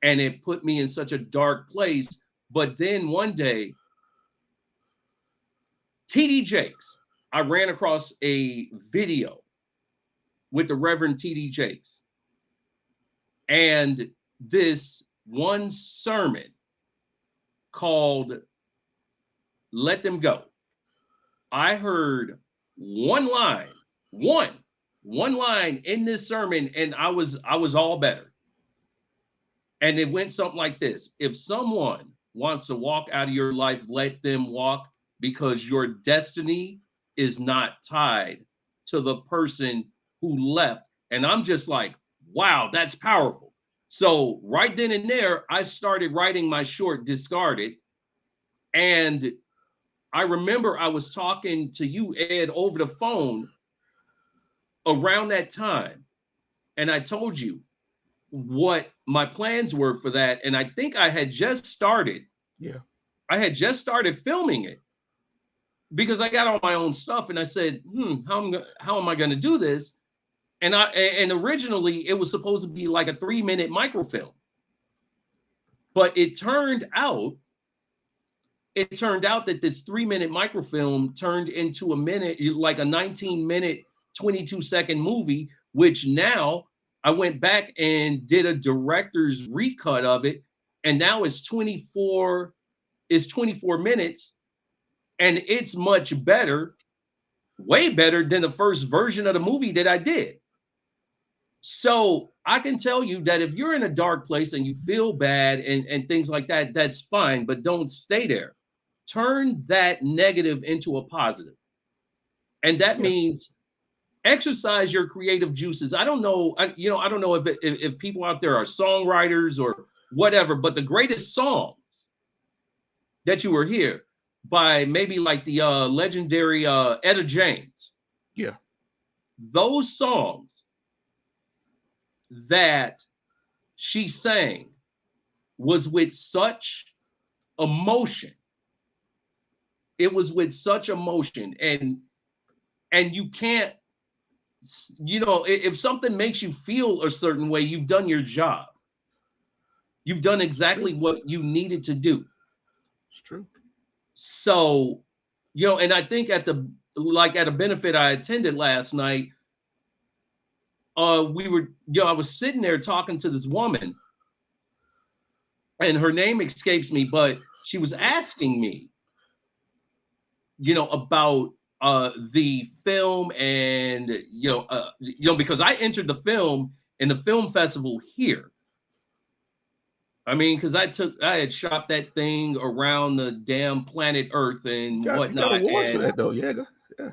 and it put me in such a dark place. But then one day, TD Jakes, I ran across a video with the Reverend TD Jakes. And this one sermon called Let Them Go. I heard one line in this sermon, and I was all better. And it went something like this: if someone wants to walk out of your life, let them walk, because your destiny is not tied to the person who left. And I'm just like, wow, that's powerful. So right then and there, I started writing my short Discarded. And I remember I was talking to you, Ed, over the phone around that time. And I told you what my plans were for that. And I think I had just started. Yeah. I had just started filming it because I got all my own stuff. And I said, how am I going to do this? And originally it was supposed to be like a 3-minute microfilm. But it turned out that this 3-minute microfilm turned into a minute, like a 19-minute, 22-second movie, which now I went back and did a director's recut of it. And now it's 24 minutes. And it's much better, way better than the first version of the movie that I did. So I can tell you that if you're in a dark place and you feel bad and things like that, that's fine, but don't stay there. Turn that negative into a positive. And that means exercise your creative juices. I don't know if people out there are songwriters or whatever, but the greatest songs that you will hear by maybe like the legendary Etta James. Yeah. Those songs that she sang was with such emotion. It was with such emotion, and you can't, if something makes you feel a certain way, you've done your job. You've done exactly what you needed to do. It's true. So, and I think at a benefit I attended last night, I was sitting there talking to this woman, and her name escapes me, but she was asking me, about the film, and because I entered the film in the film festival here. I mean, because I had shopped that thing around the damn planet Earth and You got whatnot. awards for And that though. Yeah.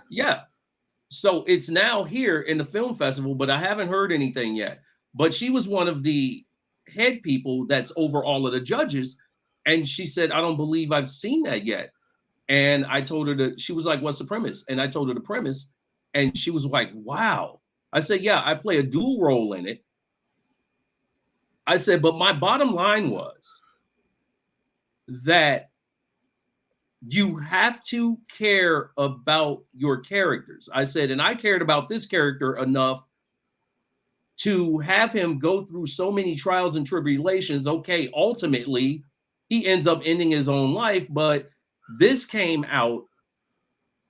yeah. So it's now here in the film festival, but I haven't heard anything yet. But she was one of the head people that's over all of the judges. And she said, I don't believe I've seen that yet. And I told her she was like, what's the premise? And I told her the premise. And she was like, wow. I said, yeah, I play a dual role in it. I said, but my bottom line was that you have to care about your characters. I said, and I cared about this character enough to have him go through so many trials and tribulations. Okay, ultimately, he ends up ending his own life, but this came out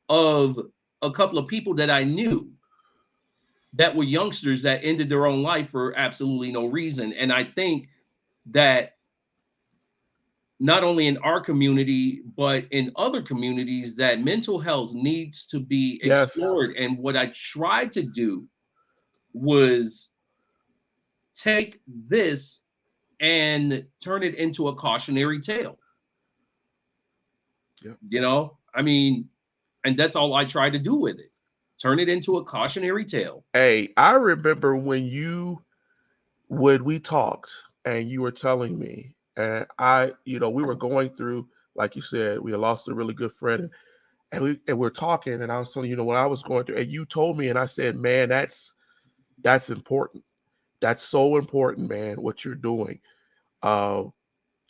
of a couple of people that I knew that were youngsters that ended their own life for absolutely no reason. And I think that not only in our community, but in other communities, that mental health needs to be explored. And what I tried to do was take this and turn it into a cautionary tale. Yeah. I mean, and that's all I tried to do with it. Turn it into a cautionary tale. Hey, I remember when we talked and you were telling me, and we were going through, like you said, we had lost a really good friend, and we're talking, and I was telling you, what I was going through, and you told me, and I said, man, that's important. That's so important, man, what you're doing,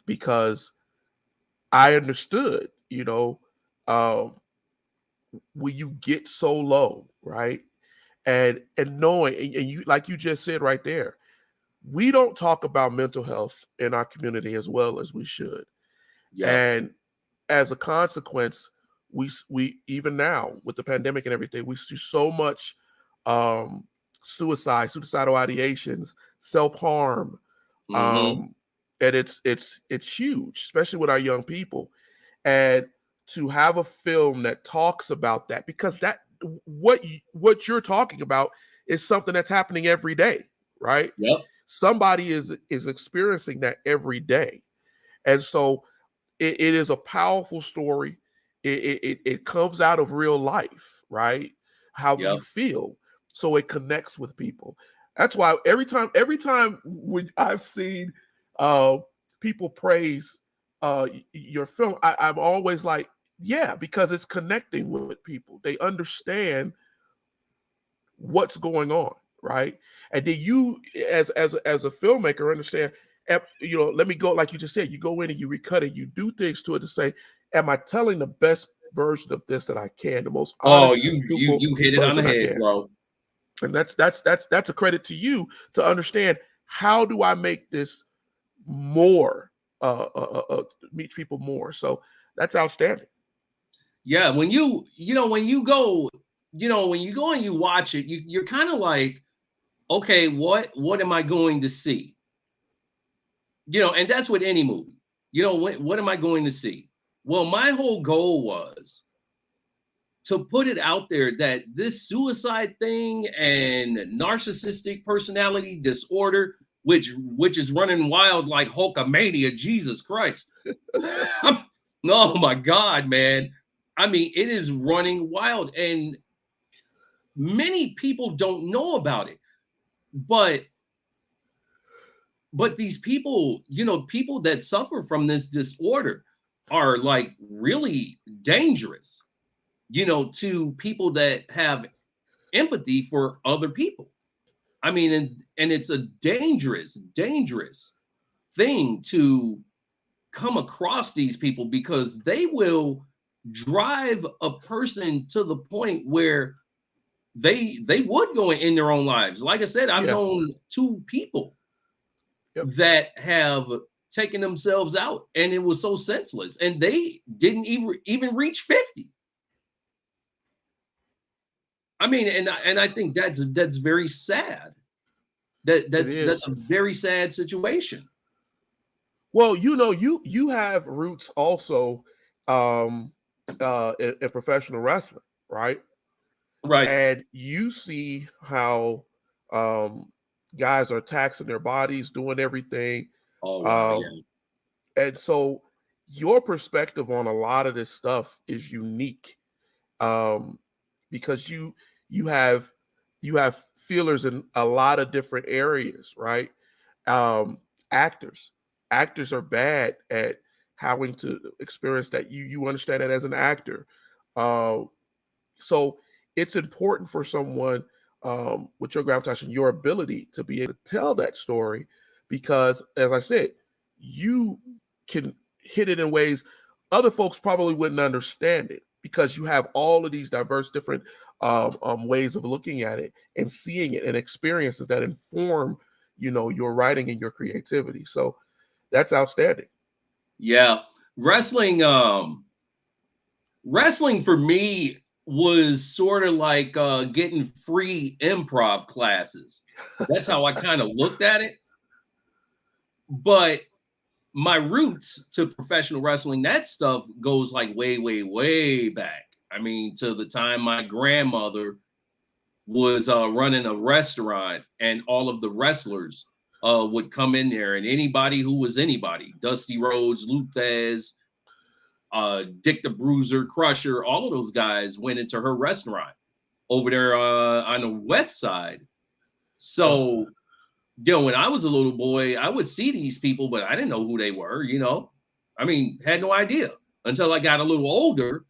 because I understood, when you get so low, right, and knowing, and you, like you just said right there, we don't talk about mental health in our community as well as we should. Yeah. And as a consequence, we even now with the pandemic and everything, we see so much suicidal ideations, self-harm. Mm-hmm. And it's huge, especially with our young people. And to have a film that talks about that, because that what you're talking about is something that's happening every day, right? Yep. Somebody is experiencing that every day. And so it is a powerful story. It comes out of real life, right? How Yep. you feel. So it connects with people. That's why every time when I've seen people praise your film, I'm always like, yeah, because it's connecting with people. They understand what's going on, right? And then you, as a filmmaker, understand. Let me go, like you just said, you go in and you recut it, you do things to it to say, am I telling the best version of this that I can, the most Oh, honest, truthful you hit it on the version I head, can? bro. And that's a credit to you to understand, how do I make this more reach people more. So that's outstanding. Yeah, when when you go and you watch it, you're kind of like, okay, what am I going to see? And that's with any movie. What am I going to see? Well, my whole goal was to put it out there that this suicide thing and narcissistic personality disorder, which is running wild like Hulkamania, Jesus Christ. Oh my God, man. I mean, it is running wild, and many people don't know about it. But these people, people that suffer from this disorder, are like really dangerous, to people that have empathy for other people. I mean, and it's a dangerous thing to come across these people, because they will drive a person to the point where they would go and end their own lives. Like I said, I've Yeah. known two people Yep. that have taken themselves out, and it was so senseless, and they didn't even reach 50. I mean, and I think that's very sad. It That's is. a very sad situation. Well, you have roots also in professional wrestling, right? Right. And you see how um guys are taxing their bodies, doing everything. Oh wow, yeah. Um, and so your perspective on a lot of this stuff is unique. Um, because you have you have feelers in a lot of different areas, right? Um, actors actors are bad at having to experience that. You understand that as an actor. uh, so it's important for someone with your gravitas and your ability to be able to tell that story, because as I said, you can hit it in ways other folks probably wouldn't understand it, because you have all of these diverse different ways of looking at it and seeing it and experiences that inform your writing and your creativity. So that's outstanding. Yeah. Wrestling, wrestling for me was sort of like getting free improv classes. That's how I kind of looked at it. But my roots to professional wrestling, that stuff goes like way, way, way back. I mean, to the time my grandmother was running a restaurant, and all of the wrestlers would come in there, and anybody who was anybody, Dusty Rhodes, Luthez, Dick the Bruiser, Crusher, all of those guys went into her restaurant over there on the west side. Uh, So, when I was a little boy, I would see these people, but I didn't know who they were. I mean, had no idea until I got a little older,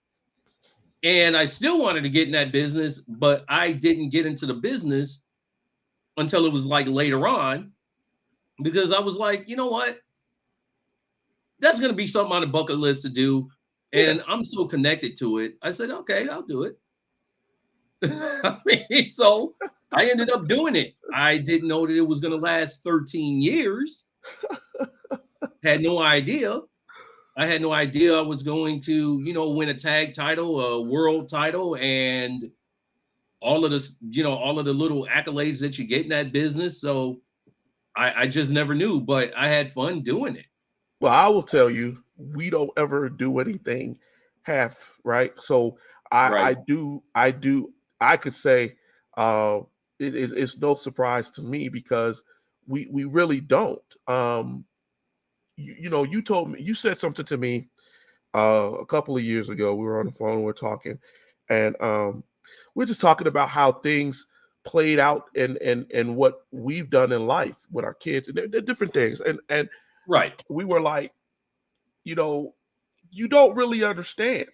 and I still wanted to get in that business, but I didn't get into the business until it was like later on, because I was like, you know what? That's going to be something on the bucket list to do. yeah. And I'm so connected to it. I said, okay, I'll do it. I mean, so I ended up doing it. I didn't know that it was going to last 13 years. Had no idea. I had no idea I was going to, win a tag title, a world title, and all of this, all of the little accolades that you get in that business. So I just never knew, but I had fun doing it. Well, I will tell you, we don't ever do anything half, right? So I Right. do, I could say uh, it's no surprise to me, because we really don't. You told me, you said something to me a couple of years ago. We were on the phone, we were talking, and we're just talking about how things played out and what we've done in life with our kids, and they're different things, and Right. we were like, you know, you don't really understand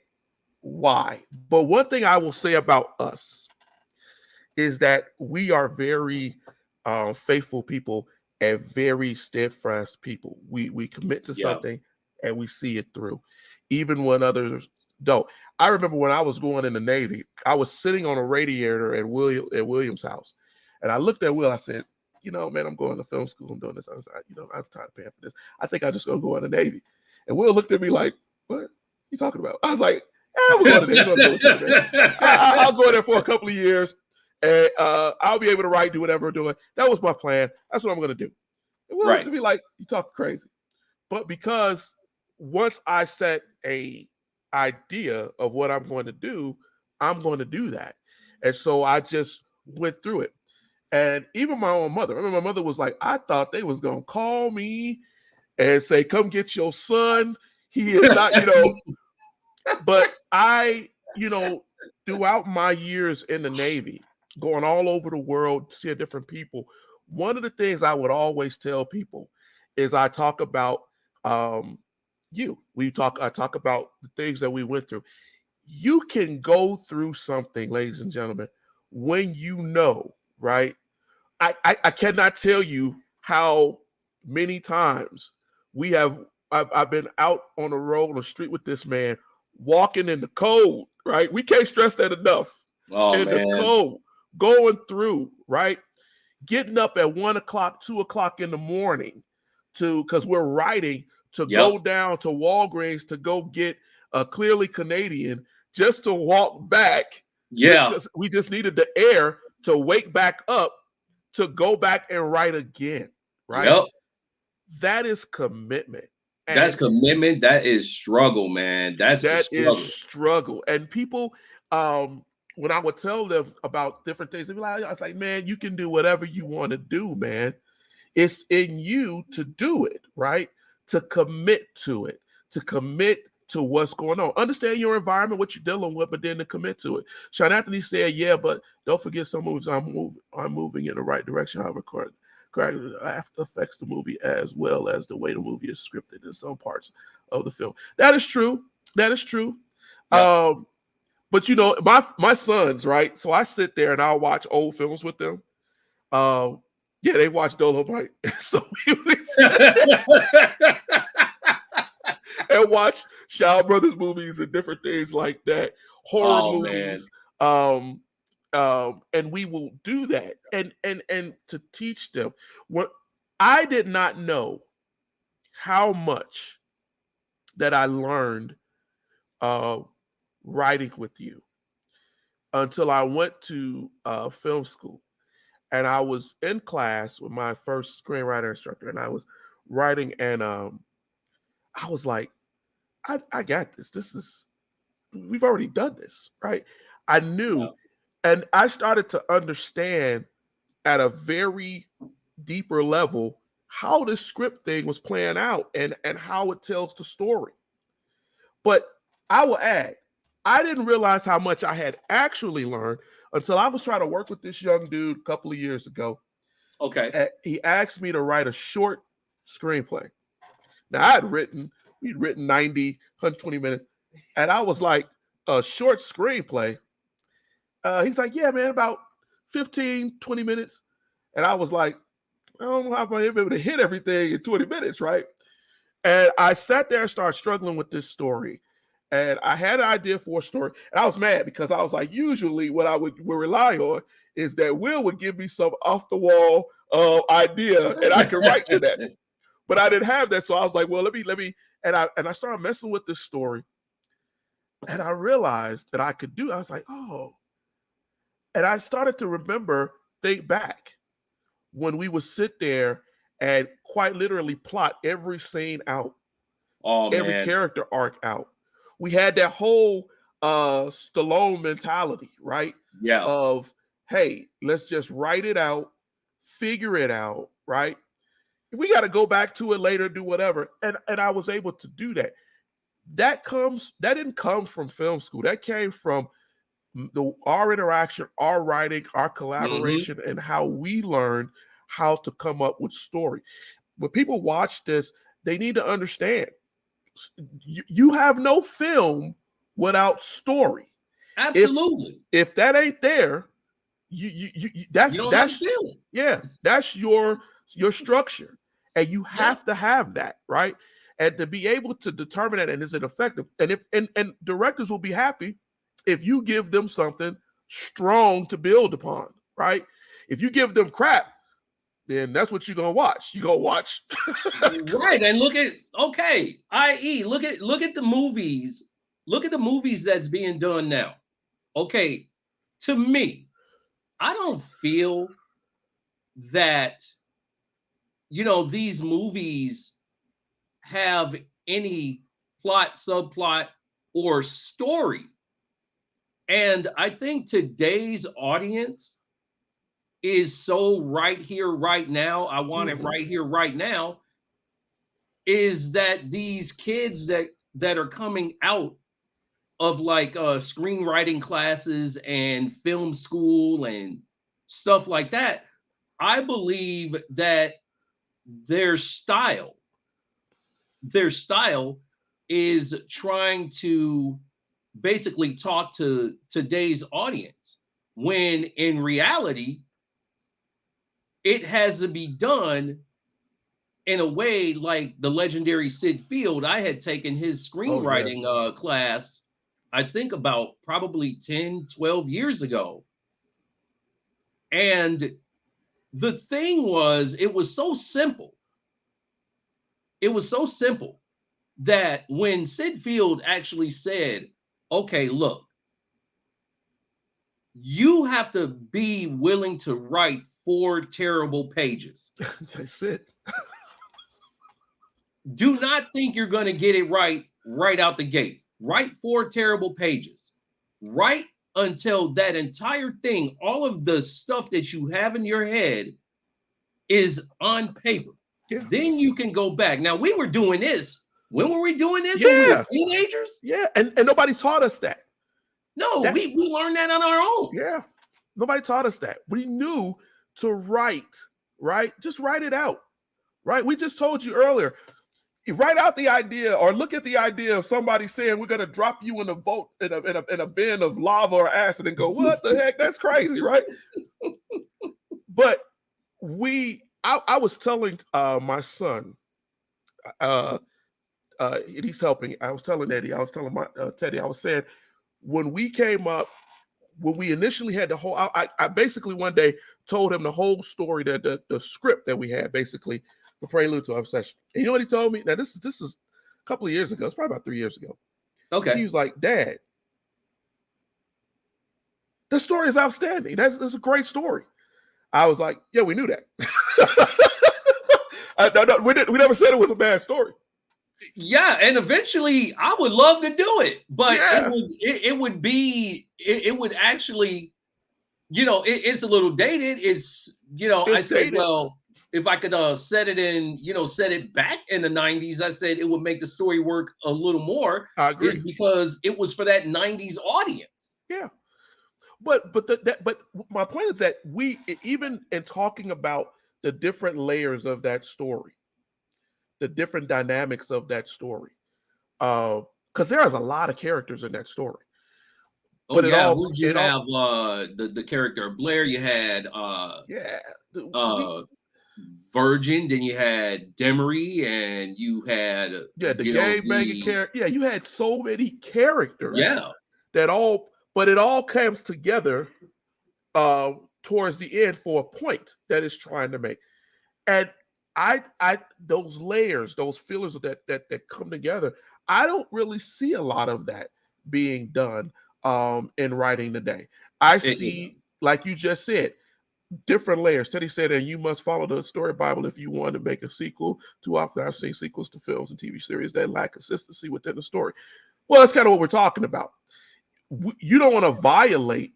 why. But one thing I will say about us is that we are very faithful people and very steadfast people. We commit to Yeah. something and we see it through, even when others don't. I remember when I was going in the Navy, I was sitting on a radiator at William's house, and I looked at Will. I said, man, I'm going to film school. I'm doing this. I was like, I'm tired of paying for this. I think I just gonna go in the Navy. And Will looked at me like, what are you talking about? I was like, we're going to there. We're going to military, man. I'll go there for a couple of years, and I'll be able to write, do whatever I'm doing. That was my plan. That's what I'm going to do. And Will looked Right. at me like, you talk crazy. But because once I set a idea of what I'm going to do, I'm going to do that. And so I just went through it. And even my own mother, I remember my mother was like, I thought they was going to call me and say, come get your son. He is not, but I, throughout my years in the Navy, going all over the world, seeing different people, one of the things I would always tell people is I talk about I talk about the things that we went through. You can go through something, ladies and gentlemen, when you know, right? I cannot tell you how many times I've been out on the road on the street with this man, walking in the cold, right? We can't stress that enough. Oh In the man. cold, going through, right? Getting up at 1 o'clock, 2 o'clock in the morning because we're riding to Yep. go down to Walgreens to go get a Clearly Canadian just to walk back Yeah. because we just needed the air to wake back up to go back and write again, right? Yep. That is commitment. That's And commitment. That is struggle, man. That's the that is struggle. struggle. And people, when I would tell them about different things, they'd be like, I was like, man, you can do whatever you want to do, man. It's in you to do it, right? To commit to it, to commit to what's going on. Understand your environment, what you're dealing with, but then to commit to it. Sean Anthony said, yeah, but don't forget some movies I'm moving in the right direction. However, affects the movie as well as the way the movie is scripted in some parts of the film. That is true. That is true. Yep. But you know, my sons, right? So I sit there and I'll watch old films with them. Yeah, they watch Dolomite. So we would and watch Shaw Brothers movies and different things like that, horror Oh man. movies. And we will do that and to teach them. What I did not know how much that I learned writing with you until I went to film school. And I was in class with my first screenwriter instructor, and I was writing, and I was like, I got this. We've already done this, right? I knew, Yep. and I started to understand at a very deeper level how this script thing was playing out and how it tells the story. But I will add, I didn't realize how much I had actually learned until I was trying to work with this young dude a couple of years ago. Okay. He asked me to write a short screenplay. Now we'd written 90, 120 minutes, and I was like, a short screenplay? He's like, yeah, man, about 15, 20 minutes. And I was like, I don't know how I'm going to be able to hit everything in 20 minutes, right? And I sat there and started struggling with this story. And I had an idea for a story. And I was mad because I was like, usually what I would rely on is that Will would give me some off the wall idea and I could write to that. But I didn't have that. So I was like, well, let me. And I started messing with this story. And I realized that I could do it. I was like, oh. And I started to think back when we would sit there and quite literally plot every scene out, Oh every man. character arc out. We had that whole Stallone mentality, right? Yeah. Of, hey, let's just write it out, figure it out, right? If we got to go back to it later, do whatever. And I was able to do that. That didn't come from film school. That came from our interaction, our writing, our collaboration, and how we learned how to come up with story. When people watch this, they need to understand you have no film without story. Absolutely. If that ain't there, you You don't have a film. yeah, that's your structure, and you have to have that, right? And to be able to determine that, and is it effective? And if and directors will be happy if you give them something strong to build upon, right? If you give them crap, then that's what you're gonna watch. You're gonna watch. Right. And look at i.e. look at the movies. Look at the movies that's being done now. Okay. To me, I don't feel that these movies have any plot, subplot, or story. And I think today's audience is so right here, right now. I want it right here, right now. Is that these kids that are coming out of like screenwriting classes and film school and stuff like that? I believe that their style is trying to basically talk to today's audience when in reality it has to be done in a way like the legendary Sid Field. I had taken his screenwriting class, I think about probably 10, 12 years ago. And the thing was, it was so simple. It was so simple that when Sid Field actually said, okay, look, you have to be willing to write 4 terrible pages. That's it. Do not think you're going to get it right out the gate. Write 4 terrible pages. Write until that entire thing, all of the stuff that you have in your head is on paper. Yeah. Then you can go back. Now, we were doing this. When were we doing this? Yeah. When we were teenagers? Yeah. And nobody taught us that. No, we learned that on our own. Yeah. Nobody taught us that. We knew to write, right? Just write it out, right? We just told you earlier, you write out the idea or look at the idea of somebody saying we're going to drop you in a bin of lava or acid and go, what the heck? That's crazy, right? But I was telling my son, he's helping. I was telling Eddie, I was telling my Teddy, I was saying, when we came up, when we initially had the whole, I basically one day told him the whole story, the script that we had basically for Prelude to Obsession. And you know what he told me? Now this is a couple of years ago. It's probably about 3 years ago. Okay. He was like, Dad, the story is outstanding. That's a great story. I was like, yeah, we knew that. No, we never said it was a bad story. Yeah, and eventually I would love to do it, but Yeah. it would actually, it's a little dated. It's I said, dated. well, if I could set it back in the 90s, I said it would make the story work a little more. I agree. Is because it was for that 90s audience. Yeah. But my point is that we, even in talking about the different layers of that story, the different dynamics of that story, because there's a lot of characters in that story. But who'd you have? The character of Blair. You had Virgin. Then you had Demery, and you had the gay Megan character. Yeah, you had so many characters. Yeah, but it all comes together towards the end for a point that it's trying to make. And I those layers, those fillers that come together, I don't really see a lot of that being done in writing today. I see, like you just said, different layers. Teddy said, and you must follow the story Bible if you want to make a sequel. Too often I've seen sequels to films and TV series that lack consistency within the story. Well, that's kind of what we're talking about. You don't want to violate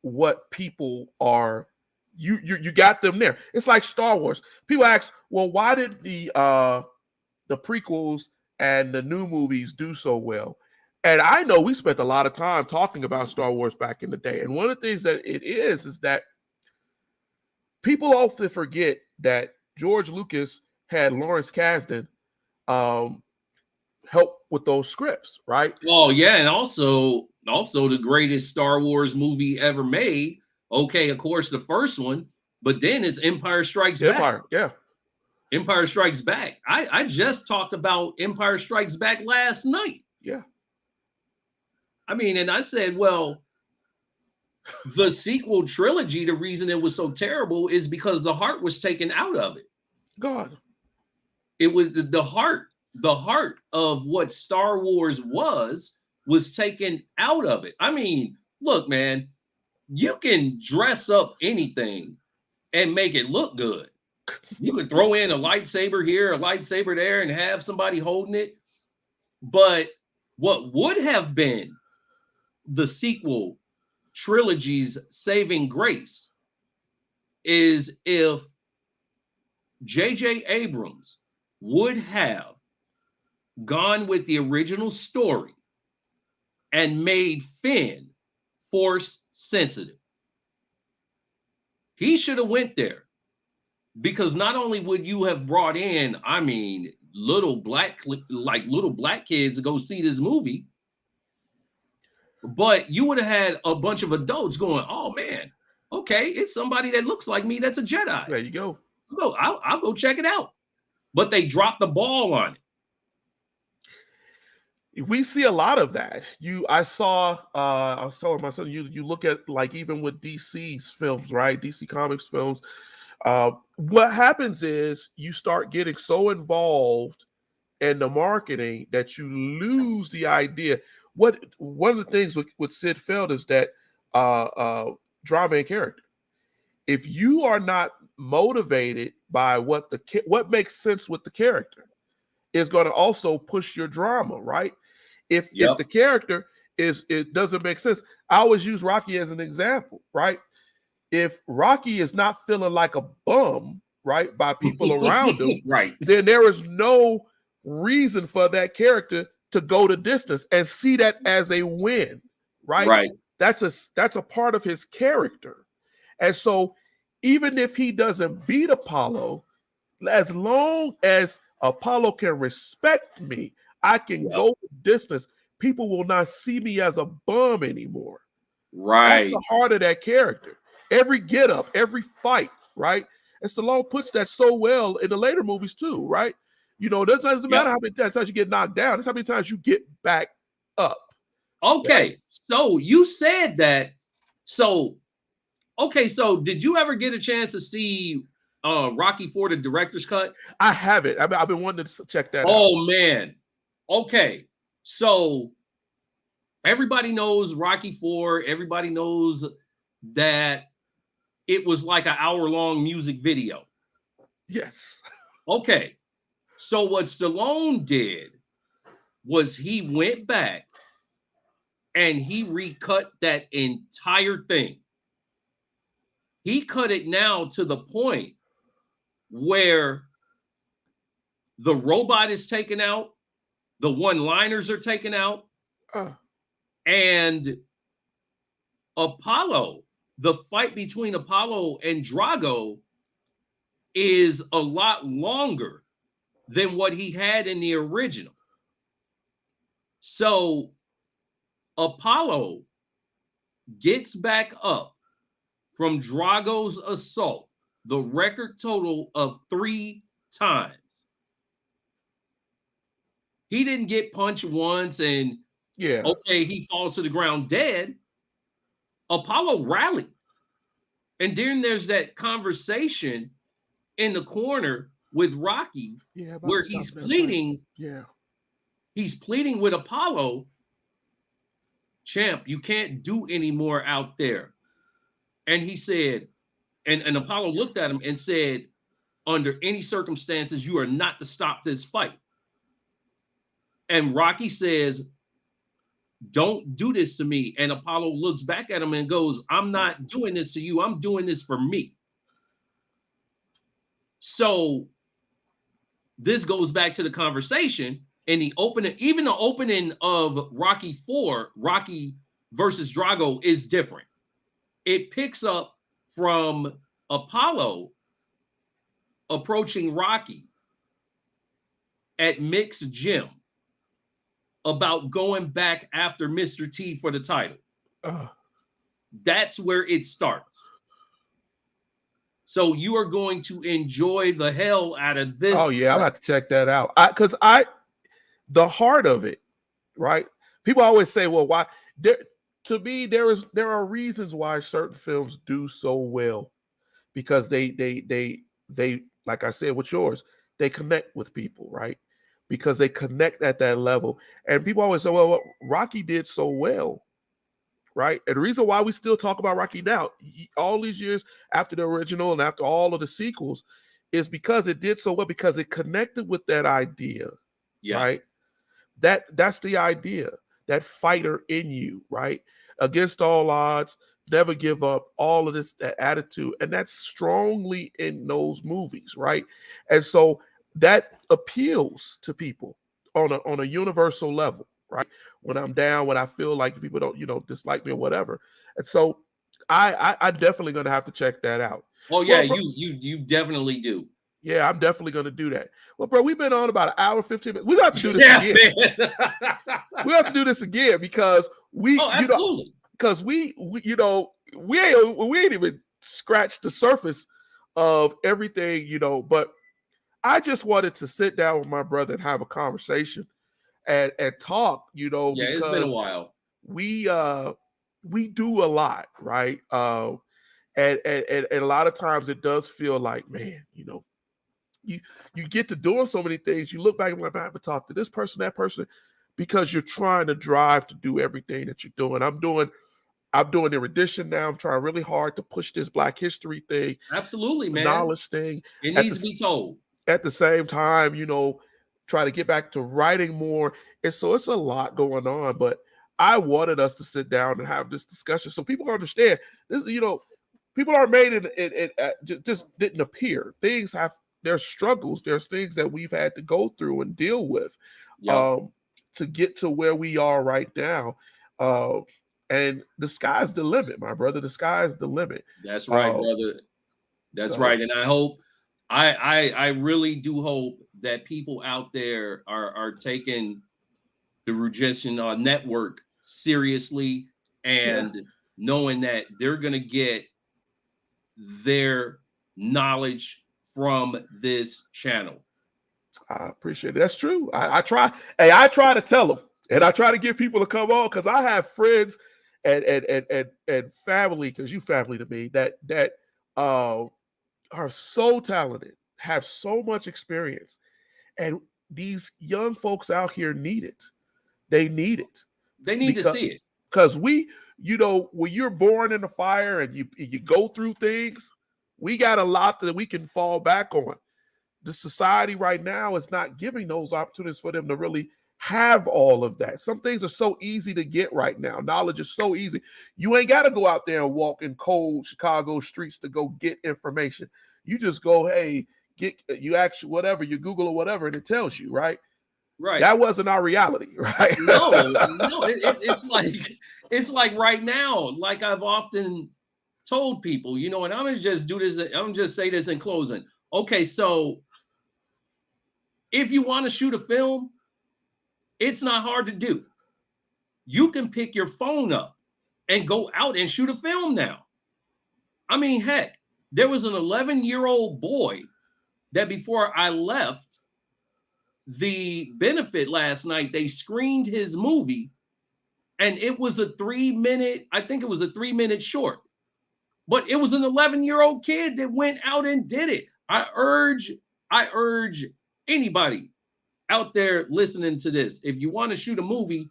what people are. You got them there. It's like Star Wars. People ask, well, why did the prequels and the new movies do so well? And I know we spent a lot of time talking about Star Wars back in the day. And one of the things that it is that people often forget that George Lucas had Lawrence Kasdan help with those scripts, right? Oh yeah, and also the greatest Star Wars movie ever made. Okay, of course, the first one, but then it's Empire Strikes Back. Yeah. Empire Strikes Back. I just talked about Empire Strikes Back last night. Yeah. I mean, and I said, well, the sequel trilogy, the reason it was so terrible is because the heart was taken out of it. God. It was the heart of what Star Wars was taken out of it. I mean, look, man, you can dress up anything and make it look good. You could throw in a lightsaber here, a lightsaber there, and have somebody holding it. But what would have been the sequel trilogy's saving grace is if J.J. Abrams would have gone with the original story and made Finn force sensitive. He should have went there, because not only would you have brought in, I mean, little black kids to go see this movie. But you would have had a bunch of adults going, "Oh man, okay, it's somebody that looks like me that's a Jedi. There you go. I'll go check it out." But they dropped the ball on it. We see a lot of that. I was telling my son, you look at like even with DC's films, right? DC Comics films. What happens is you start getting so involved in the marketing that you lose the idea. One of the things with Sid Feld is that drama and character. If you are not motivated by what makes sense with the character, is going to also push your drama, right? If the character it doesn't make sense, I always use Rocky as an example, right? If Rocky is not feeling like a bum, right, by people around him, right, then there is no reason for that character to go the distance and see that as a win, right? Right. That's a part of his character. And so even if he doesn't beat Apollo, as long as Apollo can respect me, I can go the distance. People will not see me as a bum anymore. Right. That's the heart of that character. Every get up, every fight, right? And Stallone puts that so well in the later movies too, right? You know, it doesn't matter how many times you get knocked down. It's how many times you get back up. Okay, right? So you said that. So did you ever get a chance to see Rocky IV, the director's cut? I haven't. I've been wanting to check that out. Oh man. Okay. So everybody knows Rocky IV. Everybody knows that it was like an hour-long music video. Yes. Okay. So what Stallone did was he went back and he recut that entire thing. He cut it now to the point where the robot is taken out, the one-liners are taken out, and Apollo, the fight between Apollo and Drago is a lot longer than what he had in the original. So Apollo gets back up from Drago's assault, the record total of 3 times. He didn't get punched once and he falls to the ground dead. Apollo rallied. And then there's that conversation in the corner with Rocky where he's pleading. He's pleading with Apollo, champ, you can't do any more out there. And he said, and Apollo looked at him and said, under any circumstances, you are not to stop this fight. And Rocky says, don't do this to me. And Apollo looks back at him and goes, I'm not doing this to you. I'm doing this for me. So this goes back to the conversation in the opening, even the opening of Rocky IV, Rocky versus Drago is different. It picks up from Apollo approaching Rocky at Mick's gym about going back after Mr. T for the title. That's where it starts. So you are going to enjoy the hell out of this. Oh yeah, I'll have to check that out. Because the heart of it, right? People always say, well, why? To me, there are reasons why certain films do so well, because they like I said with yours, they connect with people, right? Because they connect at that level. And people always say, well, what Rocky did so well, right? And the reason why we still talk about Rocky now, all these years after the original and after all of the sequels, is because it did so well, because it connected with that idea, right? That's the idea, that fighter in you, right? Against all odds, never give up, all of this, that attitude. And that's strongly in those movies, right? And so that appeals to people on a universal level, right? When I'm down, when I feel like people don't, dislike me or whatever. And so I'm definitely going to have to check that out. Oh yeah, well, you definitely do. Yeah, I'm definitely going to do that. Well, bro, we've been on about an hour, 15 minutes. We got to do this Yeah, again. man. We have to do this again because Absolutely. because we ain't even scratched the surface of everything, but I just wanted to sit down with my brother and have a conversation and talk, Yeah, it's been a because while. we do a lot, right? And a lot of times it does feel like, man, you get to doing so many things. You look back and like, I haven't talked to this person, that person, because you're trying to drive to do everything that you're doing. I'm doing Erudition now. I'm trying really hard to push this Black History thing, Absolutely, the man. knowledge thing. It At needs to be told. the same time, try to get back to writing more. And so it's a lot going on, but I wanted us to sit down and have this discussion so people understand this. People are made just didn't appear. Things have there's struggles. There's things that we've had to go through and deal with Yep. to get to where we are right now. And the sky's the limit, my brother. The sky's the limit. That's right, brother. That's so- right. And I hope I really do hope that people out there are taking the Erudition network seriously and knowing that they're gonna get their knowledge from this channel. I appreciate it. That's true. I try. Hey, I try to tell them, and I try to get people to come on because I have friends and family, because you family to me, that are so talented, have so much experience, and these young folks out here need it. They need it. They need to see it. Because when you're born in the fire and you go through things, we got a lot that we can fall back on. The society right now is not giving those opportunities for them to really have all of that. Some things are so easy to get right now. Knowledge is so easy. You ain't got to go out there and walk in cold Chicago streets to go get information. You just go, hey, you actually whatever, you Google or whatever, and it tells you, right? Right. That wasn't our reality, right? No, it's like right now, like I've often told people, and I'm gonna just do this. I'm gonna just say this in closing. Okay, so if you want to shoot a film, it's not hard to do. You can pick your phone up and go out and shoot a film now. I mean, heck, there was an 11-year-old boy that before I left the benefit last night, they screened his movie, and it was a 3-minute, I think it was a 3-minute short, but it was an 11-year-old kid that went out and did it. I urge anybody out there listening to this, if you want to shoot a movie,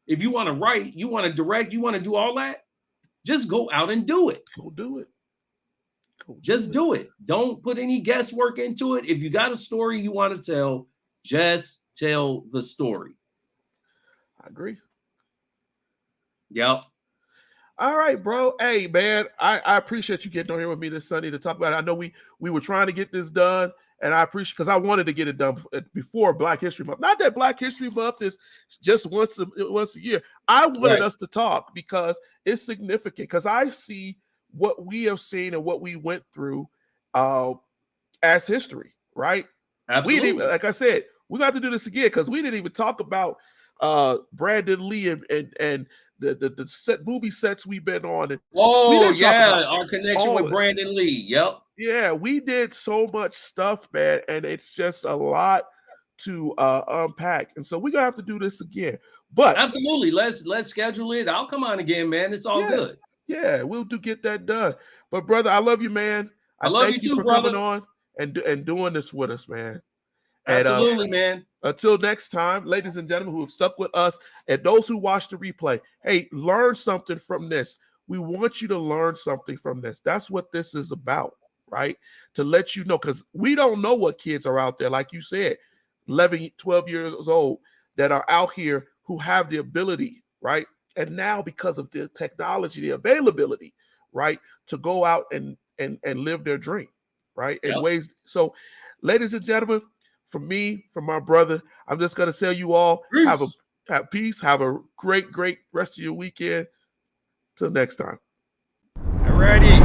if you want to write, you want to direct, you want to do all that, just go out and do it. Go do it. Just do it. Don't put any guesswork into it. If you got a story you want to tell, just tell the story. I agree. Yep. All right, bro. Hey, man, I appreciate you getting on here with me this Sunday to talk about it. I know we were trying to get this done, and I appreciate, because I wanted to get it done before Black History Month. Not that Black History Month is just once a year. I wanted us to talk because it's significant, because I see what we have seen and what we went through as history, right? Absolutely. We didn't even, like I said, we got to do this again because we didn't even talk about Brandon Lee and the movie sets we've been on. And our connection with Brandon Lee. Yep. Yeah, we did so much stuff, man, and it's just a lot to unpack. And so we're gonna have to do this again. But absolutely, let's schedule it. I'll come on again, man. It's all good. Yeah, we'll get that done. But brother, I love you, man. I love you too, for brother. Coming on and doing this with us, man. Absolutely, man. Until next time, ladies and gentlemen who have stuck with us, and those who watch the replay, hey, learn something from this. We want you to learn something from this. That's what this is about, right? To let you know, because we don't know what kids are out there, like you said, 11, 12 years old, that are out here who have the ability, right? And now because of the technology, the availability, right, to go out and live their dream, right? In ways. So, ladies and gentlemen, from me, from my brother, I'm just gonna tell you all, have peace, have a great rest of your weekend. Till next time. Alrighty.